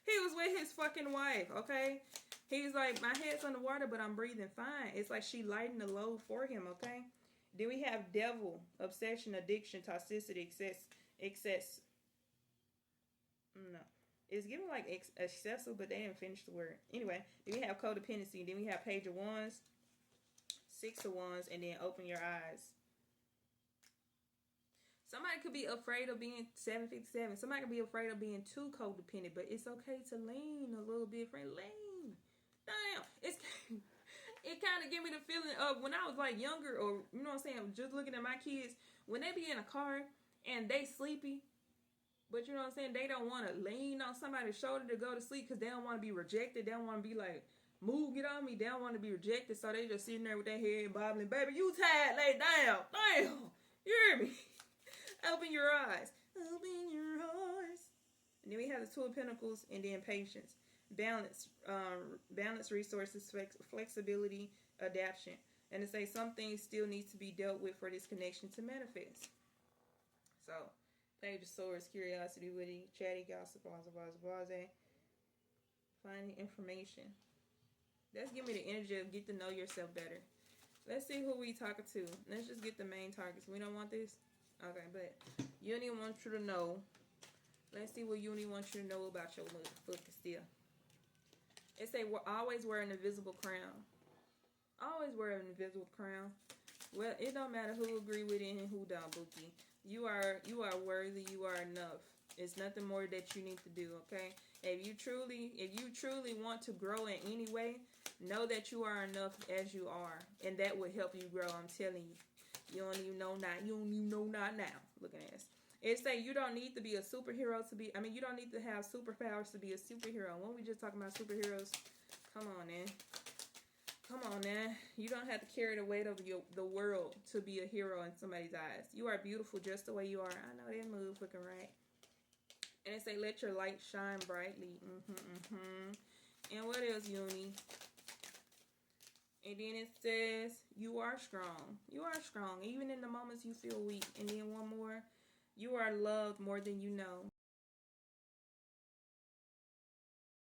He was with his fucking wife, okay? He's like, my head's underwater, but I'm breathing fine. It's like she lightened the load for him, okay? Then we have devil, obsession, addiction, toxicity, excess. No. It's giving like excessive, but they didn't finish the word. Anyway, then we have codependency. Then we have Page of Wands, Six of Wands, and then open your eyes. Somebody could be afraid of being 757. Somebody could be afraid of being too codependent, but it's okay to lean a little bit, friend. Lean. Damn. It kind of gave me the feeling of when I was like younger, or you know what I'm saying, just looking at my kids, when they be in a car and they sleepy, but you know what I'm saying, they don't want to lean on somebody's shoulder to go to sleep because they don't want to be rejected. They don't want to be like, move, get on me. They don't want to be rejected, so they just sitting there with their head bobbling. Baby, you tired, lay down. Damn. You hear me? Open your eyes. Open your eyes. And then we have the Two of Pentacles, and then patience. Balance, resources, flexibility, adaptation. And to say some things still needs to be dealt with for this connection to manifest. So, Page of Swords, curiosity, witty, chatty, gossip, finding information. Let's give me the energy of get to know yourself better. Let's see who we talking to. Let's just get the main targets. We don't want this? Okay, but Uni wants you to know. Let's see what Uni wants you to know about your motherfucker still. It say, always wear an invisible crown. Always wear an invisible crown. Well, it don't matter who agree with it and who don't, Bookie. You are worthy. You are enough. It's nothing more that you need to do, okay? If you truly want to grow in any way, know that you are enough as you are. And that will help you grow, I'm telling you. You don't even know not now. Look at this. It say you don't need to be a superhero to be. I mean, you don't need to have superpowers to be a superhero. When we just talking about superheroes, come on, man. Come on, man. You don't have to carry the weight of the world to be a hero in somebody's eyes. You are beautiful just the way you are. I know that move looking right. And it say, let your light shine brightly. And what else, Uni? And then it says, you are strong. You are strong, even in the moments you feel weak. And then one more, you are loved more than you know.